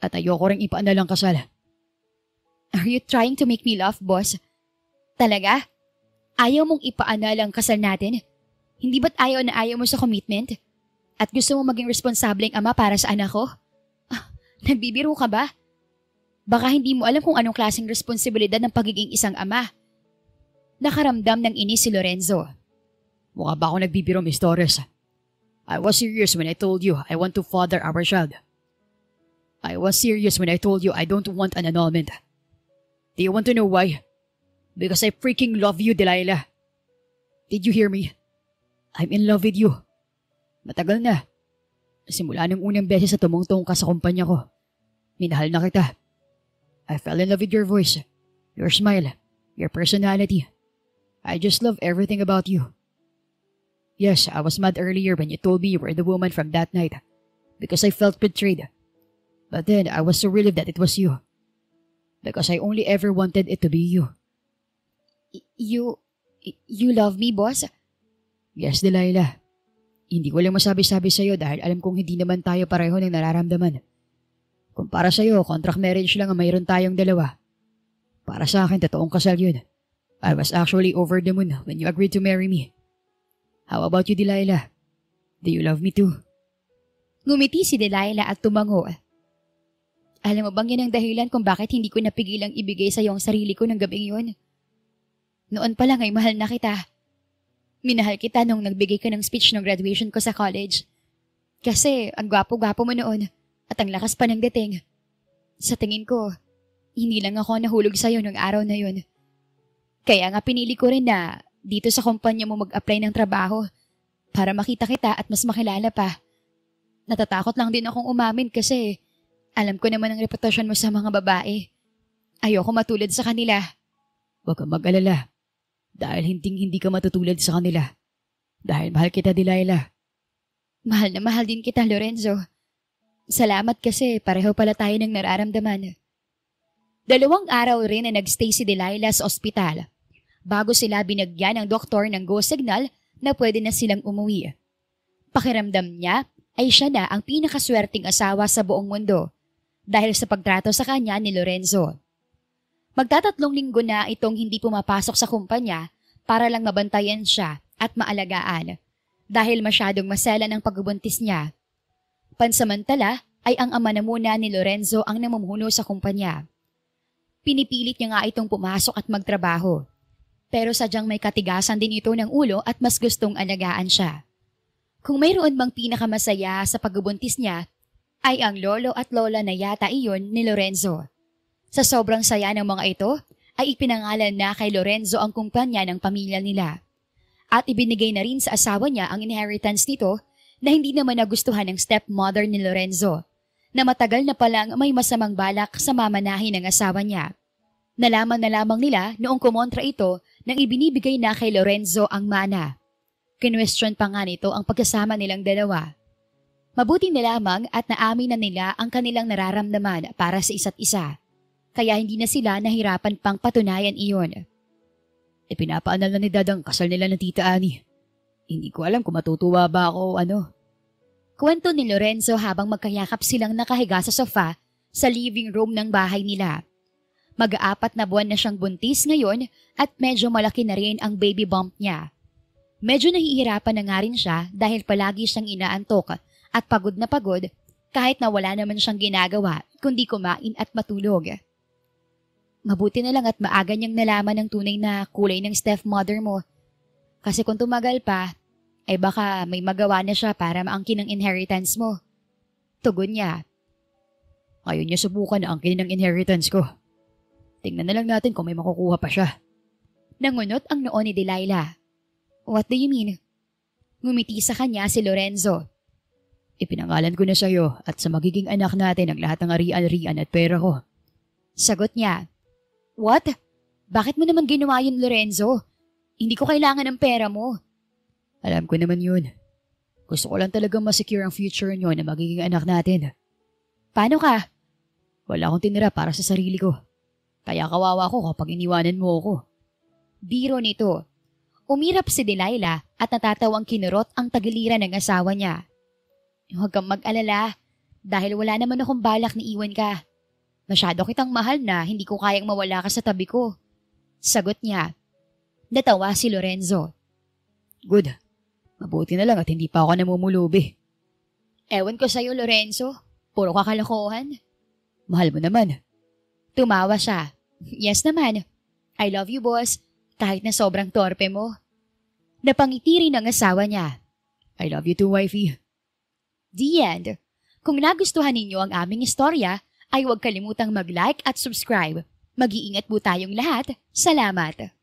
At ayoko rin ipaannal ang kasal. Are you trying to make me laugh, boss? Talaga? Ayaw mong ipaannal ang kasal natin? Hindi ba't ayaw na ayaw mo sa commitment? At gusto mo maging responsableng ama para sa anak ko? Nagbibiro ka ba? Baka hindi mo alam kung anong klaseng responsibilidad ng pagiging isang ama. Nakaramdam ng inis si Lorenzo. Mukha ba ako nagbibiro, Miss Torres? I was serious when I told you I want to father our child. I was serious when I told you I don't want an annulment. Do you want to know why? Because I freaking love you, Delilah. Did you hear me? I'm in love with you. Matagal na. Simula nung unang beses sa tumungtong ka sa kumpanya ko. Minahal na kita. I fell in love with your voice, your smile, your personality. I just love everything about you. Yes, I was mad earlier when you told me you were the woman from that night because I felt betrayed. But then I was so relieved that it was you because I only ever wanted it to be you. You love me, boss? Yes, Delilah. Hindi ko lang masabi-sabi sa'yo dahil alam kong hindi naman tayo pareho ng nararamdaman. Kung para sa'yo, contract marriage lang ang mayroon tayong dalawa. Para sa akin, totoong kasal yun. I was actually over the moon when you agreed to marry me. How about you, Delilah? Do you love me too? Ngumiti si Delilah at tumango. Alam mo bang yan ang dahilan kung bakit hindi ko napigilang ibigay sa iyo ang sarili ko ng gabing yun? Noon pa lang ay mahal na kita. Minahal kita nung nagbigay ka ng speech ng graduation ko sa college. Kasi ang gwapo-gwapo mo noon at ang lakas pa ng dating. Sa tingin ko, hindi lang ako nahulog sa'yo nung araw na yun. Kaya nga pinili ko rin na dito sa kumpanya mo mag-apply ng trabaho para makita kita at mas makilala pa. Natatakot lang din akong umamin kasi alam ko naman ang reputasyon mo sa mga babae. Ayoko matulad sa kanila. Huwag kang mag-alala. Dahil hindi ka matutulad sa kanila. Dahil mahal kita, Delilah. Mahal na mahal din kita, Lorenzo. Salamat kasi pareho pala tayo ng nararamdaman. 2 araw rin na nagstay si Delilah sa ospital bago sila binagyan ng doktor ng go signal na pwede na silang umuwi. Pakiramdam niya ay siya na ang pinakaswerteng asawa sa buong mundo dahil sa pagtrato sa kanya ni Lorenzo. Magtatatlong linggo na itong hindi pumapasok sa kumpanya para lang mabantayan siya at maalagaan dahil masyadong masela ng pagbubuntis niya. Pansamantala ay ang ama na muna ni Lorenzo ang namumuno sa kumpanya. Pinipilit niya nga itong pumasok at magtrabaho. Pero sadyang may katigasan din ito ng ulo at mas gustong alagaan siya. Kung mayroon bang pinakamasaya sa pagbubuntis niya, ay ang lolo at lola na yata iyon ni Lorenzo. Sa sobrang saya ng mga ito, ay ipinangalan na kay Lorenzo ang kumpanya ng pamilya nila. At ibinigay na rin sa asawa niya ang inheritance nito na hindi naman nagustuhan ng stepmother ni Lorenzo, na matagal na palang may masamang balak sa mamanahin ng asawa niya. Nalaman na lamang nila noong kumontra ito nang ibinibigay na kay Lorenzo ang mana. Kinwestiyon pa nga nito ang pagkasama nilang dalawa. Mabuti na lamang at naamin na nila ang kanilang nararamdaman para sa isa't isa. Kaya hindi na sila nahirapan pang patunayan iyon. Pinapaanal na ni Dad ang kasal nila ng Tita Annie. Hindi ko alam kung matutuwa ba ako o ano. Kwento ni Lorenzo habang magkayakap silang nakahiga sa sofa sa living room ng bahay nila. Mag-aapat na buwan na siyang buntis ngayon at medyo malaki na rin ang baby bump niya. Medyo nahihirapan na nga rin siya dahil palagi siyang inaantok at pagod na pagod kahit na wala naman siyang ginagawa kundi kumain at matulog. Mabuti na lang at maaga niyang nalaman ang tunay na kulay ng stepmother mo. Kasi kung tumagal pa, ay baka may magawa na siya para maangkin ang inheritance mo. Tugon niya. Ayaw niya subukan na angkin ang inheritance ko. Tingnan na lang natin kung may makukuha pa siya. Nangunot ang noo ni Delilah. What do you mean? Ngumiti sa kanya si Lorenzo. Ipinangalan ko na sa'yo at sa magiging anak natin ang lahat ng ari-arian at pera ko. Sagot niya. What? Bakit mo naman ginawa yun, Lorenzo? Hindi ko kailangan ng pera mo. Alam ko naman yun. Gusto ko lang talagang masecure ang future niyo na magiging anak natin. Paano ka? Wala akong tinira para sa sarili ko. Kaya kawawa ko kapag iniwanan mo ako. Biro nito. Umirap si Delilah at natatawang kinurot ang tagiliran ng asawa niya. Huwag kang mag-alala dahil wala naman akong balak na iwan ka. Masyado kitang mahal na hindi ko kayang mawala ka sa tabi ko. Sagot niya. Natawa si Lorenzo. Good. Mabuti na lang at hindi pa ako namumulubi. Ewan ko sa'yo, Lorenzo. Puro kakalokohan. Mahal mo naman. Tumawa siya. Yes naman. I love you, boss. Kahit na sobrang torpe mo. Napangiti rin ang asawa niya. I love you too, wifey. The end. Kung nagustuhan ninyo ang aming istorya, ay huwag kalimutang mag-like at subscribe. Mag-iingat po tayong lahat. Salamat!